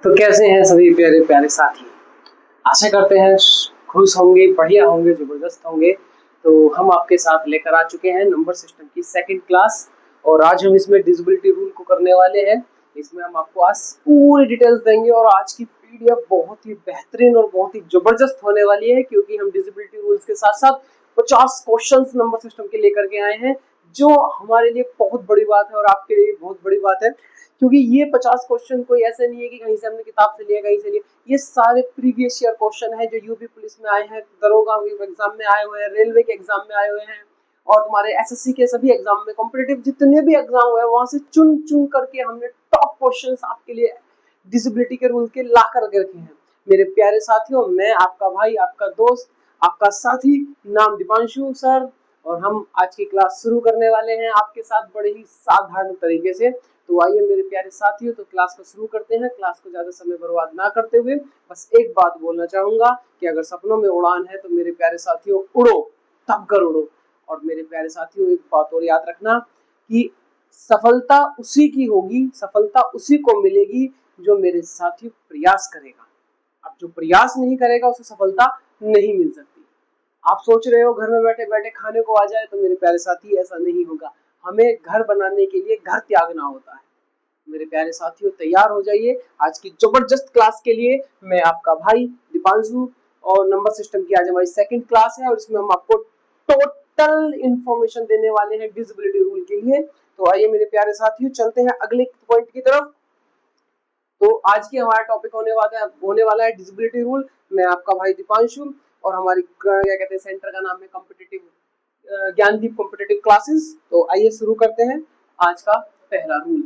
तो कैसे हैं सभी प्यारे प्यारे साथी। आशा करते हैं खुश होंगे, बढ़िया होंगे, जबरदस्त होंगे। तो हम आपके साथ लेकर आ चुके हैं नंबर सिस्टम की सेकंड क्लास और आज हम इसमें डिजिबिलिटी रूल को करने वाले हैं। इसमें हम आपको आज पूरी डिटेल्स देंगे और आज की पीडीएफ बहुत ही बेहतरीन और बहुत ही जबरदस्त होने वाली है, क्योंकि हम डिजिबिलिटी रूल्स के साथ साथ 50 क्वेश्चंस नंबर सिस्टम के लेकर के आए हैं, जो हमारे लिए बहुत बड़ी बात है और आपके लिए बहुत बड़ी बात है, क्योंकि ये 50 क्वेश्चन कोई ऐसे नहीं है कि कहीं से हमने किताब से लिया, कहीं से लिया। ये सारे प्रीवियस ईयर क्वेश्चन है जो यूपी पुलिस में आए हैं, दरोगा एग्जाम में आए हुए हैं, रेलवे के एग्जाम में आए हुए हैं और तुम्हारे एसएससी के सभी एग्जाम में, कॉम्पिटिटिव जितने भी एग्जाम हुए वहां से चुन चुन करके हमने टॉप क्वेश्चंस आपके लिए डिसेबिलिटी के रूल के ला कर रखे हैं। मेरे प्यारे साथियों, मैं आपका भाई, आपका दोस्त, आपका साथी, नाम दीपांशु सर, और हम आज की क्लास शुरू करने वाले हैं आपके साथ बड़े ही साधारण तरीके से। तो आइए मेरे प्यारे साथियों, तो क्लास को शुरू करते हैं। क्लास को ज्यादा समय बर्बाद ना करते हुए बस एक बात बोलना चाहूंगा कि अगर सपनों में उड़ान है तो मेरे प्यारे साथियों उड़ो, तब कर उड़ो। और मेरे प्यारे साथियों एक बात और याद रखना कि सफलता उसी की होगी, सफलता उसी को मिलेगी जो मेरे साथियों प्रयास करेगा। अब जो प्रयास नहीं करेगा उसे सफलता नहीं मिल सकती। आप सोच रहे हो घर में बैठे बैठे खाने को आ जाए, तो मेरे प्यारे साथी ऐसा नहीं होगा। हमें घर बनाने के लिए घर त्यागना होता है। मेरे प्यारे साथियों तैयार हो जाइए आज की जबरदस्त क्लास के लिए। मैं आपका भाई दीपांशु और नंबर सिस्टम की आज हमारी सेकंड क्लास है और इसमें हम आपको टोटल इंफॉर्मेशन देने वाले हैं डिसेबिलिटी रूल के लिए। तो आइए मेरे प्यारे साथियों चलते हैं अगले पॉइंट की तरफ। तो आज की हमारा टॉपिक होने वाला है डिसेबिलिटी रूल। मैं आपका भाई दीपांशु और हमारी क्या कहते हैं सेंटर का नाम है कॉम्पिटिटिव ज्ञानदीप कॉम्पिटिटिव क्लासेस। तो आइए शुरू करते हैं आज का पहला रूल।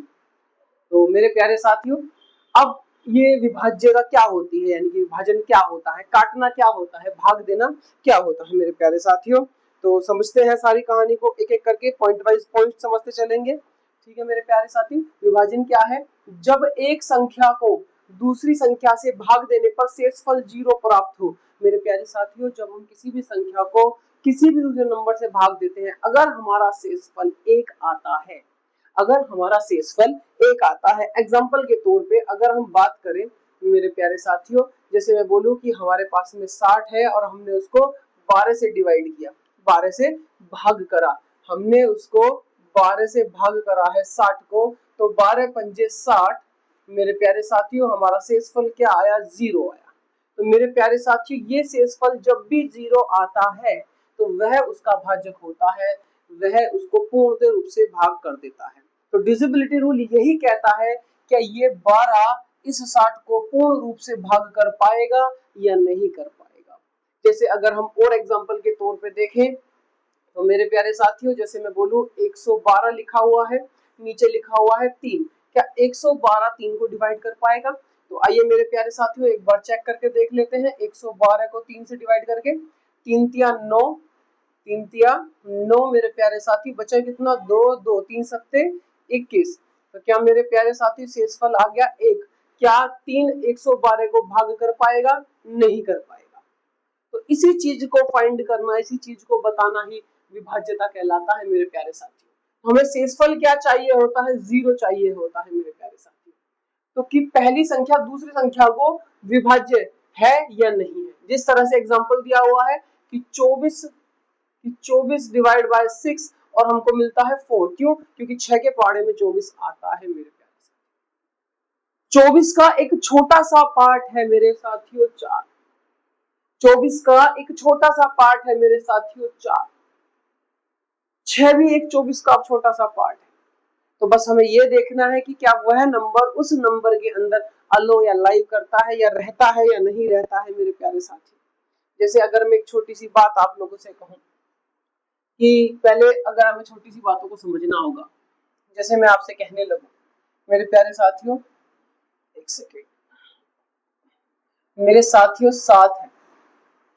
तो मेरे प्यारे साथियों, अब ये विभाज्यता क्या होती है, यानी कि विभाजन क्या होता है, काटना क्या होता है, भाग देना क्या होता है मेरे प्यारे साथियों। तो समझते हैं सारी कहानी को एक एक करके, पॉइंट वाइज पॉइंट समझते चलेंगे। ठीक है मेरे प्यारे साथी, विभाजन क्या है? जब एक संख्या को दूसरी संख्या से भाग देने पर शेषफल 0 प्राप्त हो। मेरे प्यारे साथियों, जब हम किसी भी संख्या को किसी भी दूसरे नंबर से भाग देते हैं, अगर हमारा शेषफल 1 आता है, अगर हमारा शेषफल 1 आता है, एग्जाम्पल के तौर पे अगर हम बात करें मेरे प्यारे साथियों, जैसे मैं बोलूं कि हमारे पास में 60 है और हमने उसको 12 से डिवाइड किया, 12 से भाग करा, हमने उसको 12 से भाग करा है 60 को, तो 12 पंजे 60। मेरे प्यारे साथियों हमारा शेषफल क्या आया? 0 आया। तो मेरे प्यारे साथियों ये शेषफल जब भी 0 आता है तो वह उसका भाजक होता है, वह उसको पूर्ण रूप से भाग कर देता है। तो डिसेबिलिटी रूल यही कहता है कि ये 12 इस 60 को पूर्ण रूप से भाग कर पाएगा या नहीं कर पाएगा। जैसे अगर हम और एग्जांपल के तौर पे देखें तो मेरे प्यारे साथियों, जैसे मैं बोलूं 112 लिखा हुआ है, नीचे लिखा हुआ है 3, क्या 112 3 को डिवाइड कर पाएगा? तो आइए मेरे प्यारे साथियों एक बार चेक करके देख लेते हैं। 112 को 3 से डिवाइड करके, 3 तिया 9, 3 तिया 9 मेरे प्यारे साथी, बचा कितना? 2 2 3 सत्ते 21। तो क्या मेरे प्यारे साथी शेषफल आ गया 1? क्या 3 112 को भाग कर पाएगा? नहीं कर पाएगा। तो इसी चीज को फाइंड करना, इसी चीज को बताना ही विभाज्यता कहलाता है मेरे प्यारे साथियों। हमें शेषफल क्या चाहिए होता है? 0 चाहिए होता है मेरे प्यारे साथियों। तो कि पहली संख्या दूसरी संख्या को विभाज्य है या नहीं है। जिस तरह से एग्जांपल दिया हुआ है कि 24 डिवाइड बाय 6 और हमको मिलता है 4। क्यों? क्योंकि 6 के पहाड़े में 24 आता है मेरे प्यारे साथियों। 24 का एक छोटा सा पार्ट है मेरे साथियों 4। 24 का एक छोटा सा पार्ट है मेरे साथियों 4। 6 भी एक 24 का छोटा सा पार्ट है। तो बस हमें यह देखना है कि क्या वह नंबर उस नंबर के अंदर अलो या लाइव करता है या रहता है या नहीं रहता है मेरे प्यारे साथी। जैसे अगर मैं एक छोटी सी बात आप लोगों से कहूं कि पहले अगर हमें छोटी सी बातों को समझना होगा, जैसे मैं आपसे कहने लगूं मेरे प्यारे साथियों, एक सेकेंड मेरे साथियों, 7 है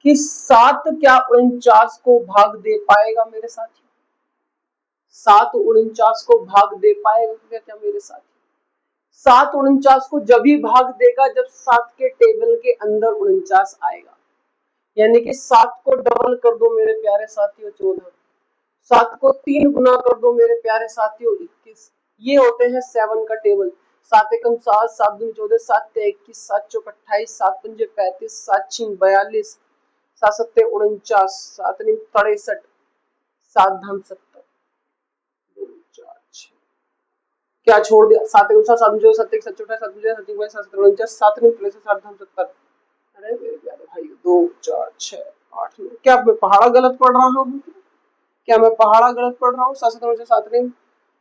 कि 7 क्या 49 को भाग दे पाएगा मेरे साथियों? 7 49 को भाग दे पाएगा क्या मेरे साथियों? 7 49 को जब ही भाग देगा जब 7 के टेबल के अंदर 49 आएगा, यानी कि 7 को डबल कर दो मेरे प्यारे साथियों 14, 7 को 3 गुना कर दो मेरे प्यारे साथियों 21। ये होते हैं 7 का टेबल। 7 एकम 7, 7 दूनी 14, 7 ते 21, 7 चौक 28, 7 पंजे 35, 7 छीन 42, 7 सत्ते 49, 7 नीम 63, 7 धाम 70, 2 4 6 क्या छोड़ दिया? 7 एकम 7, 7 दूनी 14, 7 1 7 चौक 7 पंजे 7 22, 7 सत्ते 49, 7 नीम प्लस 7 धाम 70। अरे मेरे प्यारे भाई 2 4 6 8 9, क्या मैं पहाड़ा गलत पढ़ रहा हूँ? क्या मैं पहाड़ा गलत पढ़ रहा हूँ? 7 7 7 नीम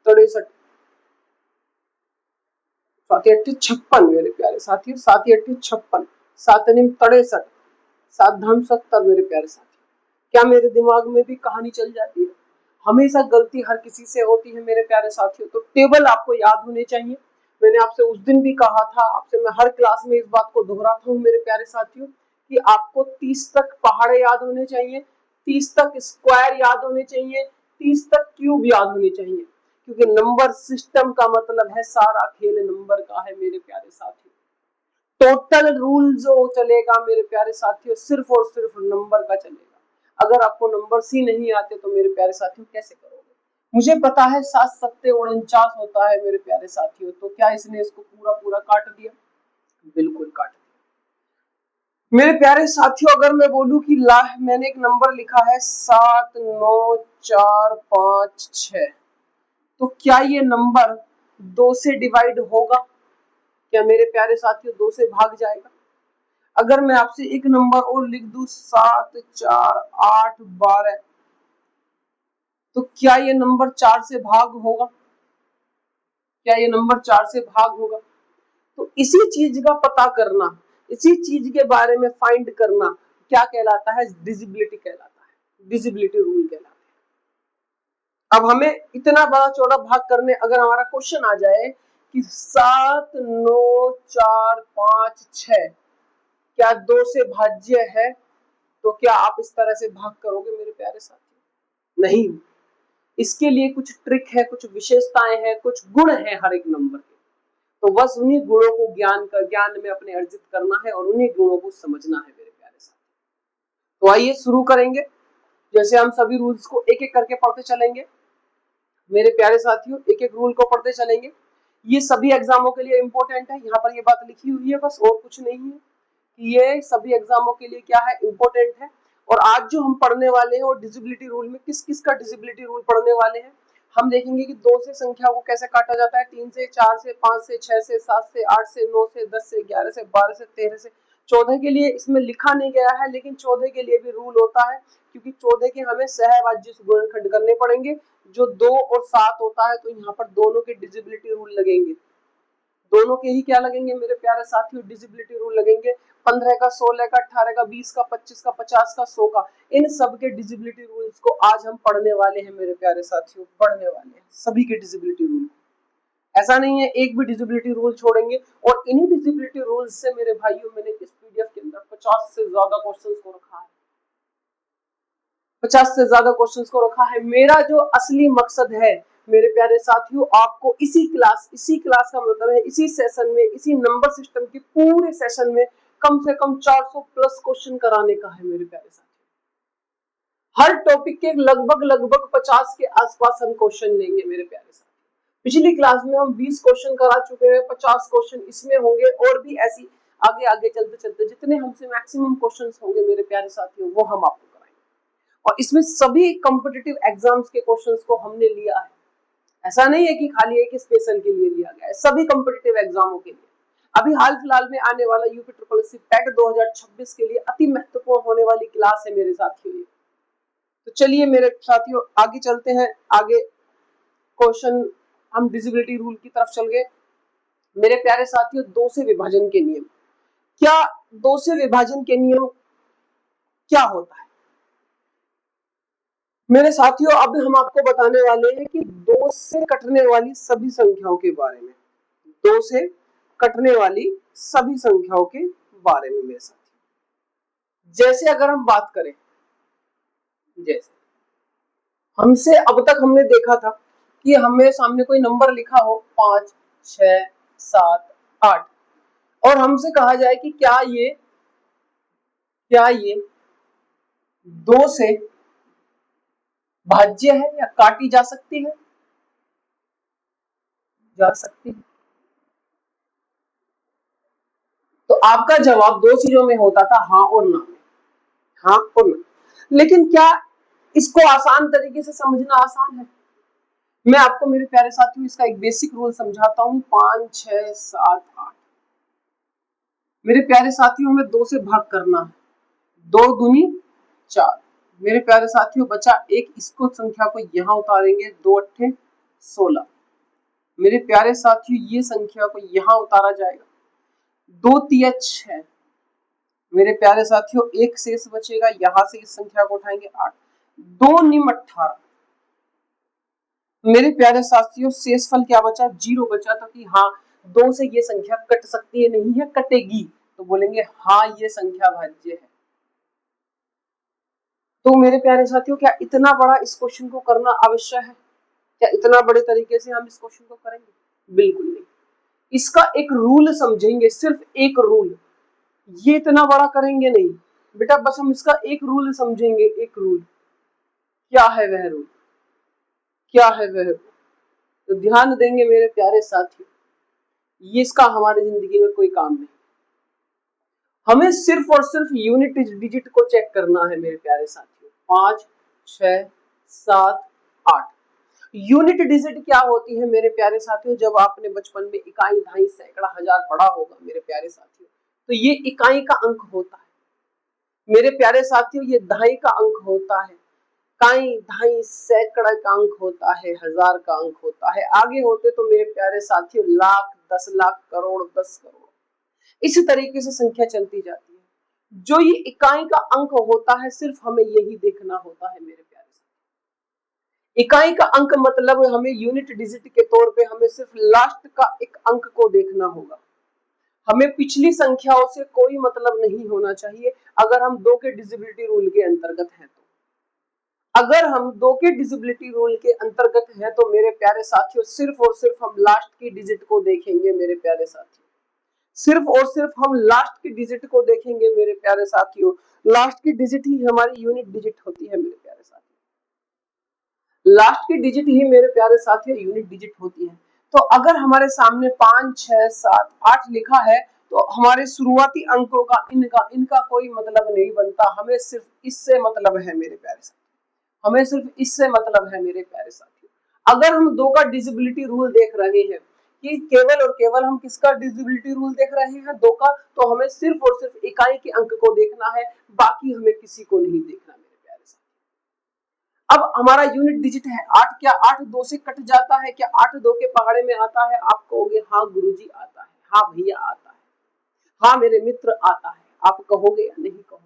63, 7 8 56 मेरे प्यारे साथियों, 7 8 56, 7 नीम 63, 7 धाम 70 मेरे प्यारे साथियों। क्या मेरे दिमाग में भी कहानी चल जाती है? हमेशा गलती हर किसी से होती है मेरे प्यारे साथियों, तो टेबल आपको याद होने चाहिए। मैंने आपसे उस दिन भी कहा था, आपसे मैं हर क्लास में इस बात को दोहराता हूँ मेरे प्यारे साथियों, कि आपको 30 तक पहाड़े याद होने चाहिए, 30 तक स्क्वायर याद होने चाहिए, 30 तक क्यूब याद होने चाहिए, क्योंकि नंबर सिस्टम का मतलब है सारा खेल नंबर का है मेरे प्यारे साथियों। टोटल रूल जो चलेगा मेरे प्यारे साथियों सिर्फ और सिर्फ नंबर का चलेगा। अगर आपको नंबर सी नहीं आते तो मेरे प्यारे साथियों कैसे करोगे? मुझे पता है 7 सत्ते 49 होता है मेरे प्यारे साथियों, तो क्या इसने इसको पूरा पूरा काट दिया? बिल्कुल काट दिया। मेरे प्यारे साथियों अगर मैं बोलूं कि मैंने एक नंबर लिखा है 7 9 4 5 6, तो क्या ये नंबर 2 से डिवाइड होगा? क्या मेरे प्यारे साथियों 2 से भाग जाएगा? अगर मैं आपसे एक नंबर और लिख दूं 7 4 8 12, तो क्या ये नंबर 4 से भाग होगा? क्या ये नंबर 4 से भाग होगा? तो इसी चीज का पता करना, इसी चीज के बारे में फाइंड करना क्या कहलाता है? डिजिबिलिटी कहलाता है, डिजिबिलिटी रूल कहलाता है। अब हमें इतना बड़ा चौड़ा भाग करने अगर हमारा क्वेश्चन आ जाए कि 7 9 4 5 6 क्या 2 से भाज्य है, तो क्या आप इस तरह से भाग करोगे मेरे प्यारे साथी? नहीं। इसके लिए कुछ ट्रिक है, कुछ विशेषताएं हैं, कुछ गुण है हर एक नंबर के, तो बस उन्हीं गुणों को ज्ञान में अपने अर्जित करना है और उन्हीं गुणों को समझना है मेरे प्यारे साथी। तो आइए शुरू करेंगे। जैसे हम सभी रूल्स को एक एक करके पढ़ते चलेंगे मेरे प्यारे साथियों, एक एक रूल को पढ़ते चलेंगे। ये सभी एग्जामों के लिए इंपॉर्टेंट है, यहाँ पर ये बात लिखी हुई है बस, और कुछ नहीं है। ये सभी एग्जामों के लिए क्या है? इंपॉर्टेंट है। और आज जो हम पढ़ने वाले हैं वो डिजिबिलिटी रूल में किस किस का डिजिबिलिटी रूल पढ़ने वाले हैं। हम देखेंगे कि 2 से संख्या को कैसे काटा जाता है, 3 से 4 से 5 से 6 से 7 से 8 से 9 से 10 से 11 से 12 से 13 से 14 के लिए इसमें लिखा नहीं गया है, लेकिन 14 के लिए भी रूल होता है, क्योंकि 14 के हमें सहवाज्य गुणनखंड करने पड़ेंगे। जो 2 और 7 होता है तो यहाँ पर दोनों के डिजिबिलिटी रूल लगेंगे, दोनों के ही क्या लगेंगे मेरे प्यारे साथियों? डिजिबिलिटी रूल लगेंगे। 15 का, 16 का, 18 का, 20 का, 25 का, 50 का, 100 का, इन सब के डिजिबिलिटी रूल्स को आज हम पढ़ने वाले हैं मेरे प्यारे साथियों, पढ़ने वाले हैं सभी के डिजिबिलिटी रूल। ऐसा नहीं है एक भी डिजिबिलिटी रूल छोड़ेंगे। और इन्हीं डिजिबिलिटी रूल्स से मेरे भाइयों मैंने इस पीडीएफ के अंदर 50 से ज्यादा क्वेश्चंस को रखा है, 50 से ज्यादा क्वेश्चंस को रखा है। मेरा जो असली मकसद है मेरे प्यारे साथियों, आपको इसी क्लास का मतलब है इसी सेशन में, इसी नंबर सिस्टम के पूरे सेशन में कम से कम 400 प्लस क्वेश्चन कराने का है मेरे प्यारे साथियों। हर टॉपिक के लगभग 50 के आसपास हम क्वेश्चन लेंगे मेरे प्यारे साथियों। पिछली क्लास में हम 20 क्वेश्चन करा चुके हैं, 50 क्वेश्चन इसमें होंगे, और भी ऐसी आगे आगे चलते चलते जितने हमसे मैक्सिमम क्वेश्चन होंगे मेरे प्यारे साथियों वो हम आपको कराएंगे। और इसमें सभी कॉम्पिटिटिव एग्जाम्स के क्वेश्चंस को हमने लिया है, ऐसा नहीं है कि खाली एक स्पेशल के लिए लिया गया है, सभी कॉम्पिटिटिव एग्जामों के लिए। अभी हाल फिलहाल में आने वाला यूपी ट्रिपल एससी पैट 2026 के लिए अति महत्वपूर्ण होने वाली क्लास है मेरे साथियों। तो चलिए मेरे साथियों आगे चलते हैं। आगे क्वेश्चन हम डिजिबिलिटी रूल की तरफ चल गए मेरे प्यारे साथियों। 2 से विभाजन के नियम, क्या 2 से विभाजन के नियम क्या होता है मेरे साथियों? अब हम आपको बताने वाले हैं कि 2 से कटने वाली सभी संख्याओं के बारे में, 2 से कटने वाली सभी संख्याओं के बारे में मेरे साथियों। जैसे अगर हम बात करें, जैसे हमसे अब तक हमने देखा था कि हमें सामने कोई नंबर लिखा हो 5 6 7 8 और हमसे कहा जाए कि क्या ये 2 से भाज्य है या काटी जा सकती है? जा सकती है। तो आपका जवाब दो चीजों में होता था, हाँ और ना में, हाँ और ना। लेकिन क्या इसको आसान तरीके से समझना आसान है? मैं आपको मेरे प्यारे साथियों इसका एक बेसिक रूल समझाता हूँ। 5 6 7 8 मेरे प्यारे साथियों हमें 2 से भाग करना है, 2 दूनी 4। मेरे प्यारे साथियों बचा एक, इसको संख्या को यहाँ उतारेंगे, 2 अट्ठे 16। मेरे प्यारे साथियों ये संख्या को यहाँ उतारा जाएगा, 2 तिया 6। मेरे प्यारे साथियों एक शेष बचेगा, यहाँ से इस संख्या को उठाएंगे 8, 2 निम 18। मेरे प्यारे साथियों शेषफल क्या बचा? 0 बचा। तो कि हाँ 2 से ये संख्या कट सकती है, नहीं है कटेगी, तो बोलेंगे हाँ ये संख्या भाज्य है। तो मेरे प्यारे साथियों क्या इतना बड़ा इस क्वेश्चन को करना आवश्यक है? क्या इतना बड़े तरीके से हम इस क्वेश्चन को करेंगे? बिल्कुल नहीं। इसका एक रूल समझेंगे, सिर्फ एक रूल, ये इतना बड़ा करेंगे नहीं बेटा, बस हम इसका एक रूल समझेंगे। एक रूल क्या है वह रूल? क्या है वह? तो ध्यान देंगे मेरे प्यारे साथियों, ये इसका हमारी जिंदगी में कोई काम नहीं। हमें सिर्फ और सिर्फ यूनिट डिजिट को चेक करना है मेरे प्यारे साथियों। 5 6 7 8 यूनिट डिजिट क्या होती है मेरे प्यारे साथियों? जब आपने बचपन में इकाई, दहाई, सैकड़ा, हजार पढ़ा होगा मेरे प्यारे साथियों, तो ये इकाई का अंक होता है मेरे प्यारे साथियों। ये दहाई का अंक होता है, इकाई, दहाई, सैकड़ा का अंक होता है, हजार का अंक होता है। आगे होते तो मेरे प्यारे साथियों लाख, 10 लाख, करोड़, 10 करोड़, इसी तरीके से संख्या चलती जाती है। जो ये इकाई का अंक होता है सिर्फ हमें यही देखना होता है मेरे प्यारे साथियों। इकाई का अंक मतलब हमें यूनिट डिजिट के तौर पे हमें सिर्फ लास्ट का एक अंक को देखना होगा। हमें पिछली संख्याओं से कोई मतलब नहीं होना चाहिए अगर हम 2 के डिजिबिलिटी रूल के अंतर्गत हैं तो। अगर हम 2 के डिजिबिलिटी रूल के अंतर्गत हैं तो मेरे प्यारे साथियों सिर्फ और सिर्फ हम लास्ट की डिजिट को देखेंगे मेरे प्यारे साथियों। सिर्फ और सिर्फ हम लास्ट की डिजिट को देखेंगे मेरे प्यारे साथियों। लास्ट की डिजिट ही हमारी यूनिट डिजिट होती है मेरे प्यारे साथियों। लास्ट की डिजिट ही मेरे प्यारे साथियों यूनिट डिजिट होती है। तो अगर हमारे सामने 5 6 7 8 लिखा है तो हमारे शुरुआती अंकों का इनका कोई मतलब नहीं बनता। हमें सिर्फ इससे मतलब है मेरे प्यारे साथियों, हमें सिर्फ इससे मतलब है मेरे प्यारे साथियों। अगर हम 2 का डिजिबिलिटी रूल देख रहे हैं कि केवल और केवल हम किसका डिजिबिलिटी रूल देख रहे हैं? 2 का, तो हमें सिर्फ और सिर्फ इकाई के अंक को देखना है, बाकी हमें किसी को नहीं देखना मेरे प्यारे साथियों। अब हमारा यूनिट डिजिट है 8, क्या 8 2 से कट जाता है? क्या 8 2 के पहाड़े में आता है? आप कहोगे हाँ गुरुजी आता है, हाँ भैया आता है, हाँ मेरे मित्र आता है, आप कहोगे या नहीं कहोगे?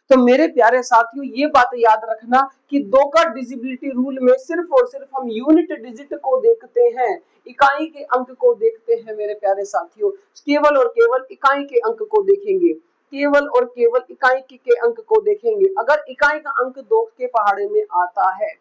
तो मेरे प्यारे साथियों ये बात याद रखना कि 2 का डिजिबिलिटी रूल में सिर्फ और सिर्फ हम यूनिट डिजिट को देखते हैं, इकाई के अंक को देखते हैं मेरे प्यारे साथियों। केवल और केवल इकाई के अंक को देखेंगे, केवल और केवल इकाई के अंक को देखेंगे। अगर इकाई का अंक 2 के पहाड़े में आता है,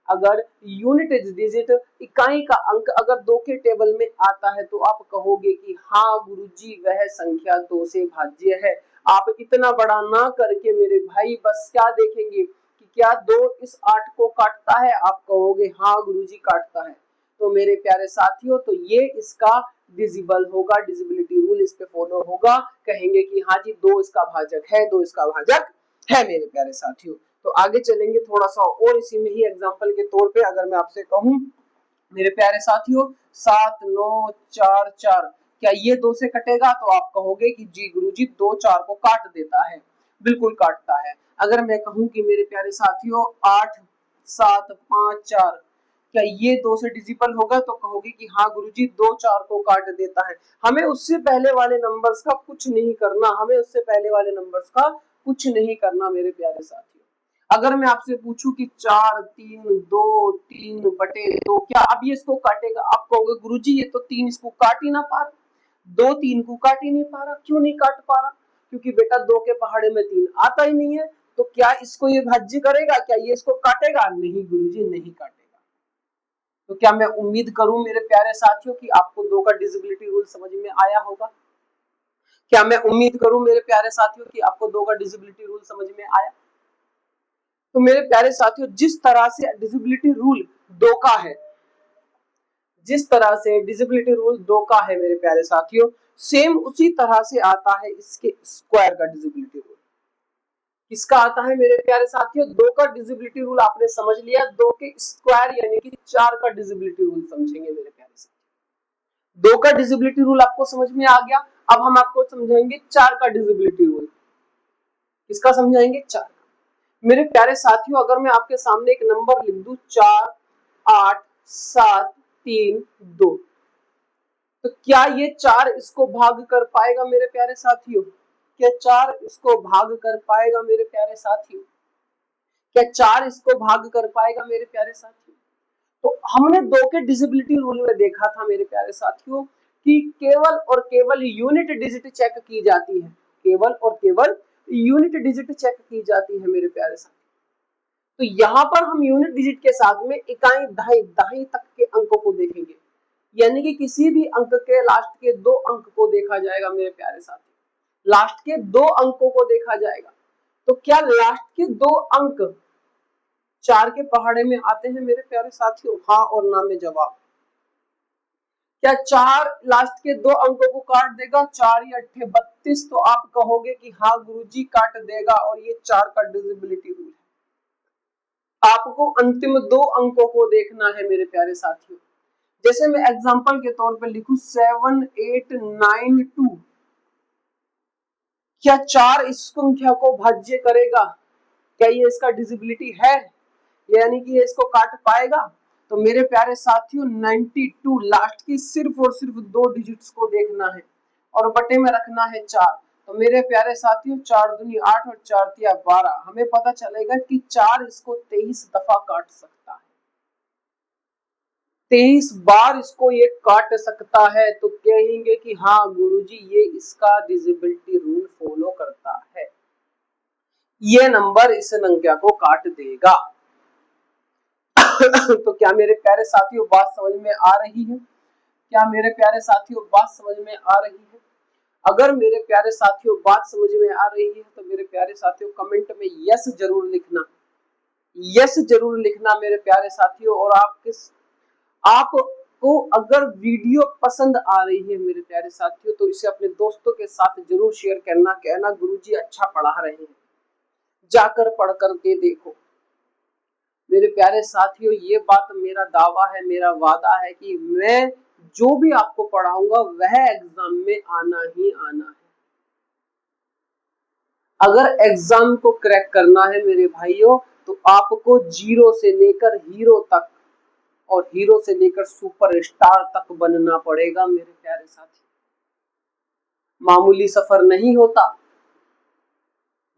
अगर यूनिट डिजिट इकाई का अंक अगर 2 के टेबल में आता है तो आप कहोगे कि हाँ गुरुजी वह संख्या 2 से भाज्य है। आप इतना बड़ा ना करके मेरे भाई बस क्या देखेंगे कि क्या 2 इस 8 को काटता है? आप कहोगे हाँ गुरुजी काटता है। तो मेरे प्यारे साथियों तो ये इसका डिजिबल होगा, डिजिबिलिटी रूल इस पे फॉलो होगा। कहेंगे कि हाँ जी 2 इसका भाजक है, 2 इसका भाजक है मेरे प्यारे साथियों। तो आगे चलेंगे थोड़ा सा और इसी में ही एग्जांपल के तौर पे अगर मैं आपसे कहूं मेरे प्यारे साथियों 7 9 4 4, क्या ये 2 से कटेगा? तो आप कहोगे कि जी गुरुजी 2 4 को काट देता है, बिल्कुल काटता है। अगर मैं कहूं कि मेरे प्यारे साथियों 8 7 5 4, क्या ये 2 से डिजिबल होगा? तो कहोगे कि हाँ गुरुजी 2 4 को काट देता है। हमें उससे पहले वाले नंबर्स का कुछ नहीं करना, हमें उससे पहले वाले नंबर्स का कुछ नहीं करना मेरे प्यारे साथियों। अगर मैं आपसे पूछूं कि 4 3 2 3 बटे 2, क्या अब ये इसको काटेगा? आप कहोगे गुरुजी ये तो 3 इसको काट ही ना पा रहा, 2 3 को काट ही नहीं पा रहा। क्यों नहीं काट पा रहा? क्योंकि बेटा 2 के पहाड़े में 3 आता ही नहीं है। तो क्या इसको ये भाज्य करेगा? क्या ये इसको काटेगा? नहीं गुरुजी नहीं काटेगा। तो क्या मैं उम्मीद करूं मेरे प्यारे साथियों कि आपको 2 का डिजिबिलिटी रूल समझ में आया होगा? क्या मैं उम्मीद करूं मेरे प्यारे साथियों कि आपको 2 का डिजिबिलिटी रूल समझ में आया? तो मेरे प्यारे साथियों जिस तरह से डिजिबिलिटी रूल 2 का है, जिस तरह से डिजिबिलिटी रूल 2 का है मेरे प्यारे साथियों, सेम उसी तरह से आता है इसके स्क्वायर का डिविजिबिलिटी रूल। किसका आता है मेरे प्यारे साथियों? 2 का डिविजिबिलिटी रूल आपने समझ लिया, 2 के स्क्वायर यानी कि 4 का डिविजिबिलिटी रूल समझेंगे मेरे प्यारे साथियों। 2 का डिविजिबिलिटी रूल आपको समझ में आ गया। अब हम आपको समझाएंगे 4 का डिविजिबिलिटी रूल। किसका समझाएंगे? 4 का। मेरे प्यारे साथियों, अगर मैं आपके सामने एक नंबर लिख दूं 4 8 7 3 2, तो क्या ये 4 इसको भाग कर पाएगा मेरे प्यारे साथियों? क्या 4 इसको भाग कर पाएगा मेरे प्यारे साथियों? क्या 4 इसको भाग कर पाएगा मेरे प्यारे साथियों? तो हमने 2 के डिविजिबिलिटी रूल में देखा था मेरे प्यारे साथियों कि केवल और केवल यूनिट डिजिट चेक की जाती है, केवल और केवल यूनिट डिजिट चेक की जाती है मेरे प्यारे साथियों। तो यहाँ पर हम यूनिट डिजिट के साथ में इकाई, दहाई, दहाई तक के अंकों को देखेंगे, यानी कि किसी भी अंक के लास्ट के 2 अंक को देखा जाएगा मेरे प्यारे साथियों। लास्ट के 2 अंकों को देखा जाएगा। तो क्या लास्ट के 2 अंक 4 के पहाड़े में आते हैं मेरे प्यारे साथियों? हाँ और ना में जवाब। क्या 4 लास्ट के 2 अंकों को काट देगा? 4 या 8 32, तो आप कहोगे कि हाँ गुरुजी काट देगा, और ये 4 का डिविजिबिलिटी रूल है। आपको अंतिम 2 अंकों को देखना है मेरे प्यारे साथियों। जैसे मैं एग्जांपल के तौर पे लिखूं 7 8 9 2, क्या 4 इस संख्या को भाज्य करेगा? क्या ये इसका डिविजिबिलिटी है, यानी कि ये इसको काट पाएगा? तो मेरे प्यारे साथियों 92 लास्ट की सिर्फ और सिर्फ 2 डिजिट्स को देखना है और बटे में रखना है 4। तो मेरे प्यारे साथियों 4 दूनी 8 और 4 तिया 12, हमें पता चलेगा कि 4 इसको 23 दफा काट सकता है, 23 बार इसको ये काट सकता है। तो कहेंगे कि हाँ गुरुजी ये इसका डिविजिबिलिटी रूल फॉलो करता है, ये नंबर इस संख्या को काट देगा। तो क्या मेरे प्यारे साथियों बात समझ में आ रही है? क्या मेरे प्यारे साथियों बात समझ में आ रही है? अगर मेरे प्यारे साथियों बात समझ में आ रही है तो मेरे प्यारे साथियों कमेंट में यस जरूर लिखना, यस जरूर लिखना मेरे प्यारे साथियों। और आपको अगर वीडियो पसंद आ रही है मेरे प्यारे साथियों तो इसे अपने दोस्तों के साथ जरूर शेयर करना, कहना गुरुजी अच्छा पढ़ा रहे हैं, जाकर पढ़ करके देखो। मेरे प्यारे साथियों ये बात मेरा दावा है, मेरा वादा है कि मैं जो भी आपको पढ़ाऊंगा वह एग्जाम में आना ही आना है। अगर एग्जाम को क्रैक करना है मेरे भाइयों तो आपको 0 से लेकर हीरो तक और हीरो से लेकर सुपरस्टार तक बनना पड़ेगा मेरे प्यारे साथी। मामूली सफर नहीं होता,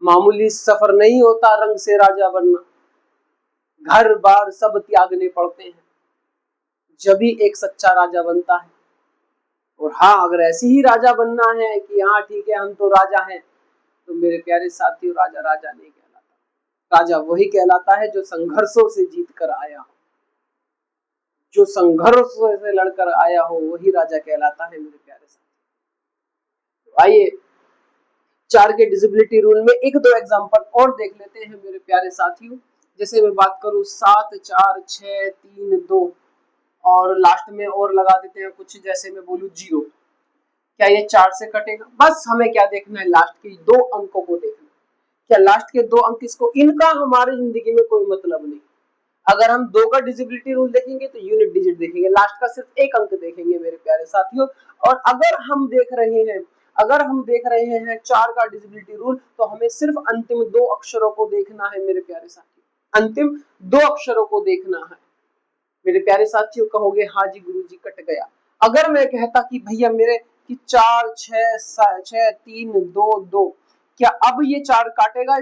मामूली सफर नहीं होता रंग से राजा बनना, घर बार सब त्यागने पड़ते हैं, जब भी एक सच्चा राजा बनता है। और हाँ अगर ऐसी ही राजा बनना है कि हाँ ठीक है हम तो राजा हैं, तो मेरे प्यारे साथियों राजा राजा नहीं कहलाता। राजा वही कहलाता है जो संघर्षों से जीत कर आया हो, जो संघर्षों से लड़कर आया हो वही राजा कहलाता है मेरे प्यारे साथियों। आइए 4 के डिविजिबिलिटी रूल में 1-2 एग्जांपल और देख लेते हैं मेरे प्यारे साथियों। जैसे मैं बात करूं 7 4 6 3 2 और लास्ट में और लगा देते हैं कुछ, जैसे मैं बोलूं 0, क्या ये 4 से कटेगा? बस हमें क्या देखना है, लास्ट के 2 अंकों को देखना। क्या लास्ट के 2 अंक इसको, इनका हमारी जिंदगी में कोई मतलब नहीं। अगर हम 2 का डिविजिबिलिटी रूल देखेंगे तो यूनिट डिजिट देखेंगे, लास्ट का सिर्फ 1 अंक देखेंगे मेरे प्यारे साथियों। और अगर हम देख रहे हैं 4 का डिविजिबिलिटी रूल तो हमें सिर्फ अंतिम 2 अक्षरों को देखना है मेरे प्यारे साथियों, अंतिम 2 अक्षरों को देखना है मेरे प्यारे साथियों। कहोगे हाँ जी गुरुजी कट गया। अगर मैं कहता कि भैया मेरे कि 4 6 6 3 2 2, क्या अब ये 4 काटेगा?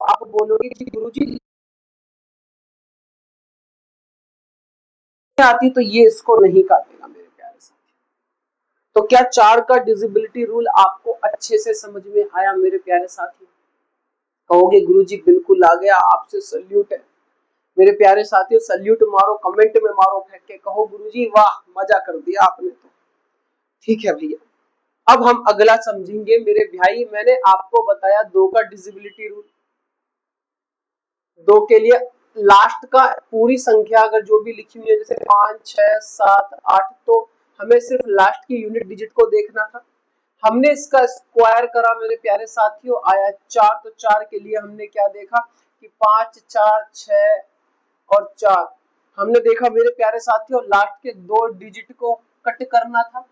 आप बोलोगे कि गुरुजी आती तो ये इसको नहीं काटेगा मेरे प्यारे साथियों। तो क्या 4 का डिविजिबिलिटी रूल आपको अच्छे से समझ में आया मेरे प्यारे साथियों? कहोगे गुरुजी बिल्कुल आ गया, आपसे सल्यूट है। मेरे प्यारे साथियों सल्यूट मारो, कमेंट में मारो फेंक के, कहो गुरुजी वाह मजा कर दिया आपने तो। ठीक है भैया, अब हम अगला समझेंगे मेरे भाई। मैंने आपको बताया 2 का डिविजिबिलिटी रूल, 2 के लिए लास्ट का पूरी संख्या अगर जो भी लिखी हुई है जैसे 5 6 7 8, तो हमें सिर्फ लास्ट की यूनिट डिजिट को देखना था। हमने इसका स्क्वायर करा मेरे प्यारे साथियों, आया 4। तो 4 के लिए हमने क्या देखा कि 5 4 6 और 4। हमने देखा मेरे प्यारे साथियों लास्ट के 2 डिजिट को कट करना था।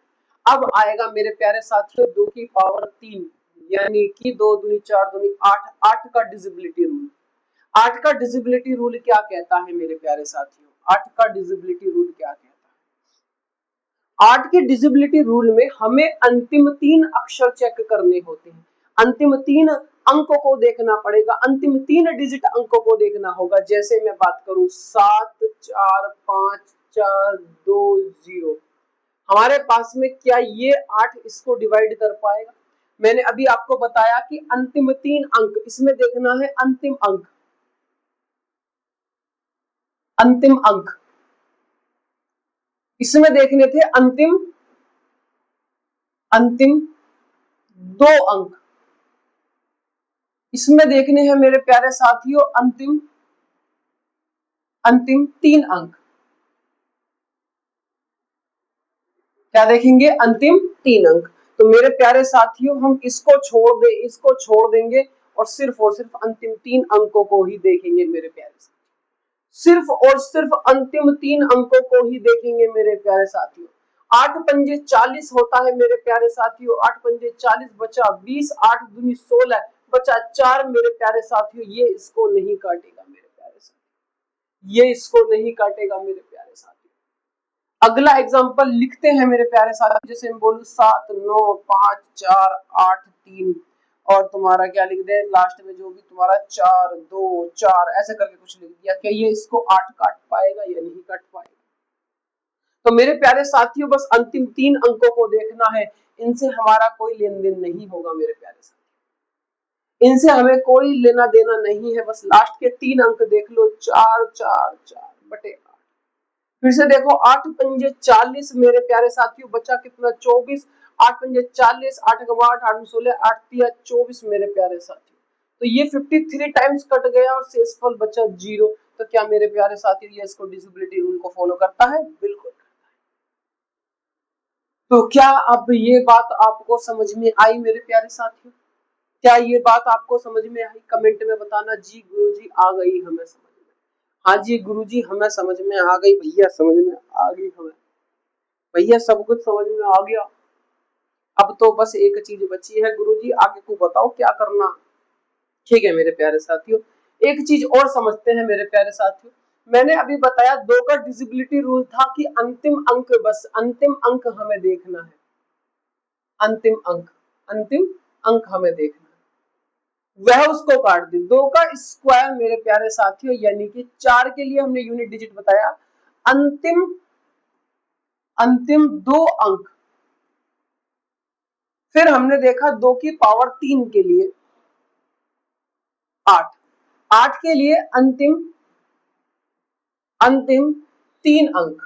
अब आएगा मेरे प्यारे साथियों 2 की पावर 3, यानी कि 2 दूनी 4 दूनी 8। 8 का डिजिबिलिटी रूल। 8 का डिजिबिलिटी रूल क्या कहता है मेरे प्यारे साथियों? 8 का डिजिबिलिटी रूल क्या कहता है? 8 के डिजिबिलिटी रूल में हमें अंतिम 3 अक्षर चेक करने होते हैं, अंतिम 3 अंकों को देखना पड़ेगा, अंतिम 3 डिजिट अंकों को देखना होगा। जैसे मैं बात करूं 7 4 5 4 2 0, हमारे पास में क्या ये 8 इसको डिवाइड कर पाएगा? मैंने अभी आपको बताया कि अंतिम 3 अंक, इसमें देखना है अंतिम अंक, अंतिम अंक इसमें देखने थे अंतिम 2 अंक, इसमें देखने हैं मेरे प्यारे साथियों अंतिम 3 अंक। क्या देखेंगे? अंतिम 3 अंक। तो मेरे प्यारे साथियों हम इसको छोड़ देंगे और सिर्फ अंतिम 3 अंकों को ही देखेंगे मेरे प्यारे साथियों, सिर्फ और सिर्फ अंतिम 3 अंकों को ही देखेंगे मेरे प्यारे साथियों। 8 पंजे 40 होता है मेरे प्यारे साथियों, 8 पंजे 40 बचा 20, 8 दूनी 16 बचा 4 मेरे प्यारे साथियों। ये इसको नहीं काटेगा मेरे प्यारे साथियों, ये इसको नहीं काटेगा मेरे प्यारे साथियों। अगला एग्जांपल लिखते हैं मेरे प्यारे साथियों, जैसे हम बोलूं 7 9 5 4 8 3 और तुम्हारा क्या लिख दे लास्ट में जो भी तुम्हारा 4 2 4 ऐसे करके कुछ लिख दिया। क्या ये इसको 8 काट पाएगा या नहीं काट पाएगा? तो मेरे प्यारे साथियों बस अंतिम 3 अंकों को देखना है, इनसे हमारा कोई लेन देन नहीं होगा मेरे प्यारे साथियों, इनसे हमें कोई लेना देना नहीं है। बस लास्ट के 3 अंक देख लो, 4 4 4 बटे 8। फिर से देखो 8 पंजे 40 मेरे प्यारे साथियों, बचा कितना 24, 8 पंजे 40, 8 का 8 8 16 8 3 24 मेरे प्यारे साथियों। तो ये 53 टाइम्स कट गया और शेषफल बचा 0। तो क्या मेरे प्यारे साथियों ये इसको डिविजिबिलिटी रूल को फॉलो करता है? बिल्कुल। तो क्या अब ये बात आपको समझ में आई मेरे प्यारे साथियों? क्या ये बात आपको समझ में आई? कमेंट में बताना जी गुरुजी आ गई हमें समझ में। हाँ जी गुरुजी हमें समझ में आ गई, भैया समझ में आ गई हमें, भैया सब कुछ समझ में आ गया। अब तो बस एक चीज बची है गुरुजी, आगे को बताओ क्या करना। ठीक है मेरे प्यारे साथियों, एक चीज और समझते हैं मेरे प्यारे साथियों। मैंने अभी बताया 2 का डिविजिबिलिटी रूल था कि अंतिम अंक, बस अंतिम अंक हमें देखना है, अंतिम अंक हमें देखना है, वह उसको काट दे। 2 का स्क्वायर मेरे प्यारे साथियों, यानी कि 4 के लिए हमने यूनिट डिजिट बताया, अंतिम 2 अंक। फिर हमने देखा 2 की पावर 3 के लिए 8, 8 के लिए अंतिम 3 अंक।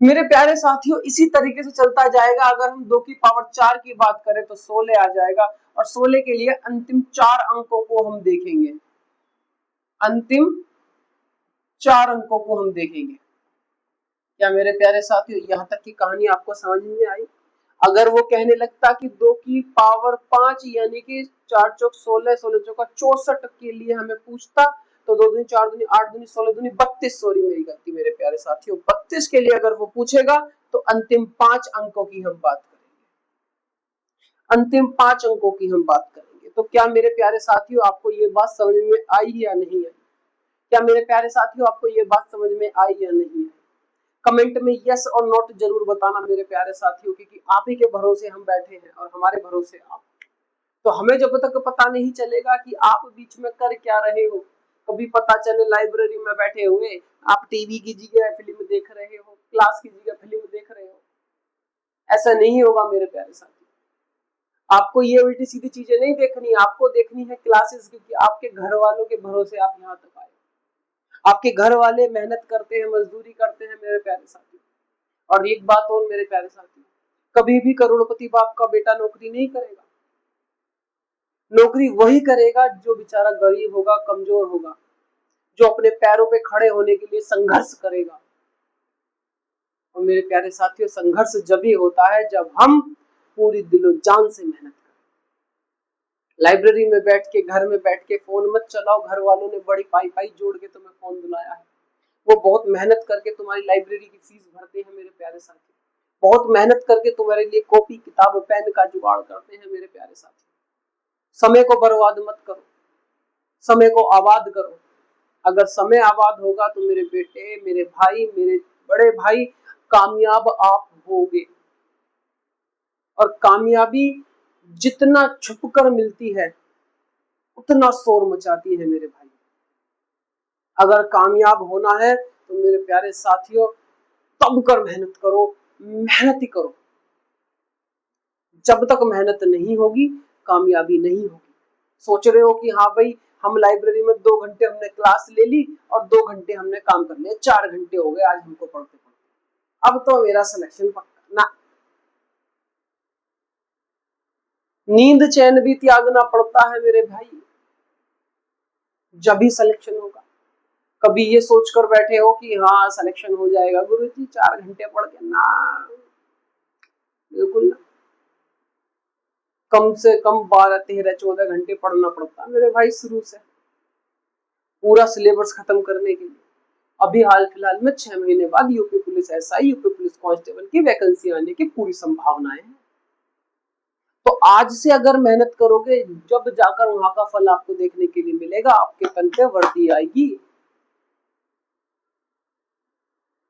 मेरे प्यारे साथियों इसी तरीके से चलता जाएगा। अगर हम 2 की पावर 4 की बात करें तो 16 आ जाएगा और 16 के लिए अंतिम 4 अंकों को हम देखेंगे, अंतिम 4 अंकों को हम देखेंगे। क्या मेरे प्यारे साथियों यहाँ तक की कहानी आपको समझ में आई? अगर वो कहने लगता कि 2 की पावर 5 यानी कि 4 चौक 16, 16 चौका 64 के लिए हमें पूछता, तो 2 दूनी 4 दूनी 8 दूनी 16 दूनी 32, सॉरी मेरी गलती मेरे प्यारे साथियों, 32 के लिए अगर वो पूछेगा तो अंतिम 5 अंकों की हम बात करेंगे, अंतिम 5 अंकों की हम बात करेंगे। तो क्या मेरे प्यारे साथियों आपको ये बात समझ में आई या नहीं आई? क्या मेरे प्यारे साथियों आपको ये बात समझ में आई या नहीं आई? कमेंट में यस और नोट जरूर बताना मेरे प्यारे साथियों, क्योंकि आप ही के भरोसे हम बैठे हैं और हमारे भरोसे आप। तो हमें जब तक पता नहीं चलेगा कि आप बीच में कर क्या रहे हो, कभी पता चले लाइब्रेरी में बैठे हुए आप टीवी की जगह फिल्म देख रहे हो, क्लास की जगह फिल्म देख रहे हो, ऐसा नहीं होगा मेरे प्यारे साथियों। आपको ये उल्टी सीधी चीजें नहीं देखनी, आपको देखनी है क्लासेस, क्योंकि आपके घर वालों के भरोसे आप यहाँ तक आए, आपके घर वाले मेहनत करते हैं, मजदूरी करते हैं मेरे प्यारे साथी। और एक बात और मेरे प्यारे साथी, कभी भी करोड़पति बाप का बेटा नौकरी नहीं करेगा, नौकरी वही करेगा जो बेचारा गरीब होगा, कमजोर होगा, जो अपने पैरों पे खड़े होने के लिए संघर्ष करेगा। और मेरे प्यारे साथियों, संघर्ष जब ही होता है जब हम पूरी दिलो जान से मेहनत करें। लाइब्रेरी में बैठ के, घर में बैठ के फोन मत चलाओ। घर वालों ने बड़ी पाई जोड़ के तुम्हें फोन दिलाया है, वो बहुत मेहनत करके तुम्हारी लाइब्रेरी की फीस भरते हैं मेरे प्यारे साथी। बहुत मेहनत करके तुम्हारे लिए कॉपी, किताब, पेन का जुगाड़ करते हैं मेरे प्यारे साथी। समय को बर्बाद मत करो, समय को आबाद करो। अगर समय आबाद होगा तो मेरे बेटे, मेरे भाई, मेरे बड़े भाई, कामयाब आप होगे। और कामयाबी जितना छुपकर मिलती है उतना शोर मचाती है मेरे भाई। अगर कामयाब होना है तो मेरे प्यारे साथियों तब कर मेहनत करो, मेहनत ही करो। जब तक मेहनत नहीं होगी कामयाबी नहीं होगी। सोच रहे हो कि हाँ भाई, हम लाइब्रेरी में 2 घंटे हमने क्लास ले ली और 2 घंटे हमने काम कर लिया, 4 घंटे हो गए आज हमको पढ़ते पढ़ते, अब तो मेरा सिलेक्शन पक्का ना। नींद चैन भी त्यागना पड़ता है मेरे भाई, जब भी सिलेक्शन होगा। कभी ये सोचकर बैठे हो कि हाँ सिलेक्शन हो जाएगा गुरुजी 4 घंटे पढ़ के, ना, बिल्कुल ना। कम से कम 12, 13, 14 घंटे पढ़ना पड़ता है मेरे भाई शुरू से, पूरा सिलेबस खत्म करने के लिए। अभी हाल फिलहाल में 6 महीने बाद UP police SI, UP police constable की वैकेंसी आने की पूरी संभावनाएं हैं। तो आज से अगर मेहनत करोगे, जब जाकर वहां का फल आपको देखने के लिए मिलेगा, आपके तन पे वर्दी आएगी।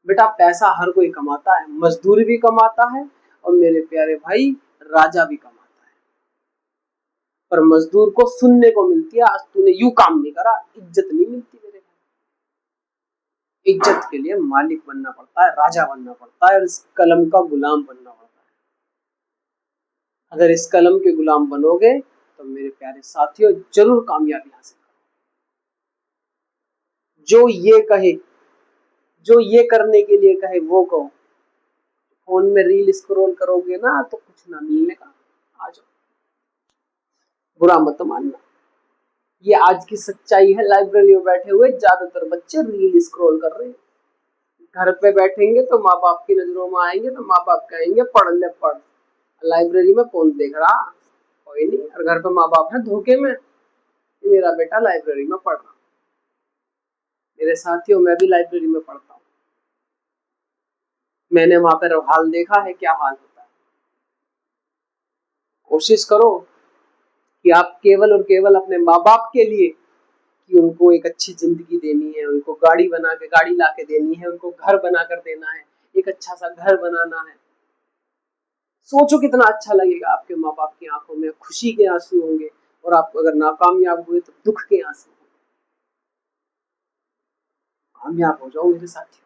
बेटा पैसा हर कोई कमाता है, मजदूर भी कमाता है और मेरे प्यारे भाई राजा भी कमाता है, पर मजदूर को सुनने को मिलती है आज तूने यूं काम नहीं करा, इज्जत नहीं मिलती मेरे भाई। इज्जत के लिए मालिक बनना पड़ता है, राजा बनना पड़ता है और इस कलम का गुलाम बनना पड़ता है। अगर इस कलम के गुलाम बनोगे तो मेरे प्यारे साथियों जरूर कामयाबी हासिल करोगे। जो ये कहे, जो ये करने के लिए कहे वो कहो। फोन में रील स्क्रॉल करोगे ना तो कुछ ना मिलने का, आ जाओ, बुरा मत मानना। ये आज की सच्चाई है। लाइब्रेरी में बैठे हुए ज्यादातर बच्चे रील स्क्रॉल कर रहे हैं। घर पे बैठेंगे तो माँ बाप की नजरों में आएंगे तो माँ बाप कहेंगे पढ़ ले पढ़, लाइब्रेरी में कौन देख रहा, कोई नहीं। और घर पे माँ बाप है धोखे में, मेरा बेटा लाइब्रेरी में पढ़ रहा। मेरे साथियों मैं भी लाइब्रेरी में पढ़ता हूँ, मैंने वहां पर हाल देखा है, क्या हाल होता है। कोशिश करो कि आप केवल और केवल अपने माँ बाप के लिए, कि उनको एक अच्छी जिंदगी देनी है, उनको गाड़ी ला के देनी है, उनको घर बना कर देना है, एक अच्छा सा घर बनाना है। सोचो कितना अच्छा लगेगा, आपके माँ बाप की आंखों में खुशी के आंसू होंगे और आप अगर नाकामयाब हुए तो दुख के आंसू होंगे। कामयाब हो जाओ मेरे साथियों,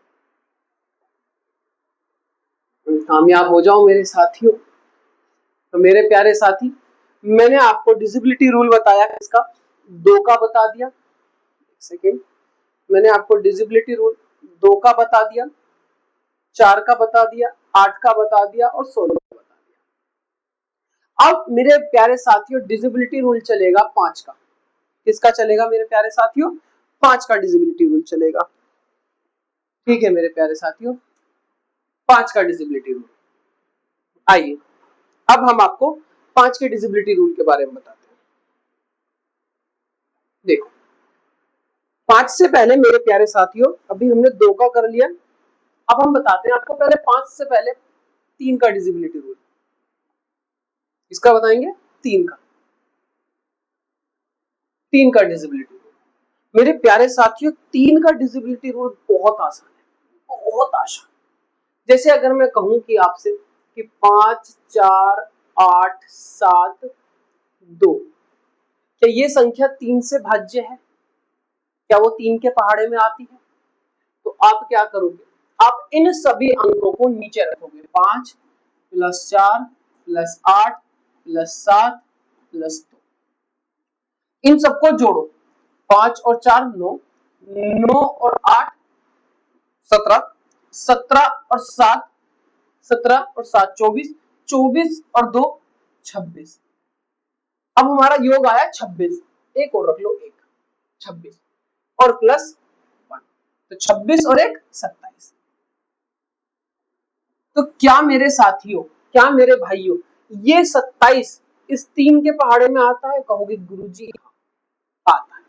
कामयाब हो जाओ मेरे साथियों। तो मेरे प्यारे साथी, मैंने आपको डिसेबिलिटी रूल बताया, इसका 2 का बता दिया। सेकेंड, मैंने आपको डिसेबिलिटी रूल 2 का बता दिया, 4 का बता दिया, 8 का बता दिया और 16 का बता दिया। अब मेरे प्यारे साथियों डिसेबिलिटी रूल चलेगा 5 का। किसका चलेगा मेरे प्यारे साथियों? 5 का डिसेबिलिटी रूल चलेगा। ठीक है मेरे प्यारे साथियों, 5 का डिसेबिलिटी रूल। आइए अब हम आपको 5 के डिसेबिलिटी रूल के बारे में बताते हैं। देखो 5 से पहले मेरे प्यारे साथियों, अभी हमने 2 का कर लिया, अब हम बताते हैं आपको पहले 5 से पहले 3 का डिसेबिलिटी रूल। इसका बताएंगे 3 का, 3 का डिसेबिलिटी रूल। मेरे प्यारे साथियों 3 का डिसेबिलिटी रूल बहुत आसान है, बहुत आसान। जैसे अगर मैं कहूं कि आपसे कि 5, 4, 8, 7, 2, क्या ये संख्या 3 से भाज्य है? क्या वो 3 के पहाड़े में आती है? तो आप क्या करोगे, आप इन सभी अंकों को नीचे रखोगे। 5 + 4 + 8 + 7 + 2, इन सबको जोड़ो। 5 और 4 9, 9 और 8 17, 17 और 7 17 और 7 24, 24 और 2 26। अब हमारा योग आया 26, एक और रख लो, 1 26 और +1, तो 26 और 1 27। तो क्या मेरे साथियों, क्या मेरे भाइयों, ये 27 इस 3 के पहाड़े में आता है? कहोगे गुरुजी आता है।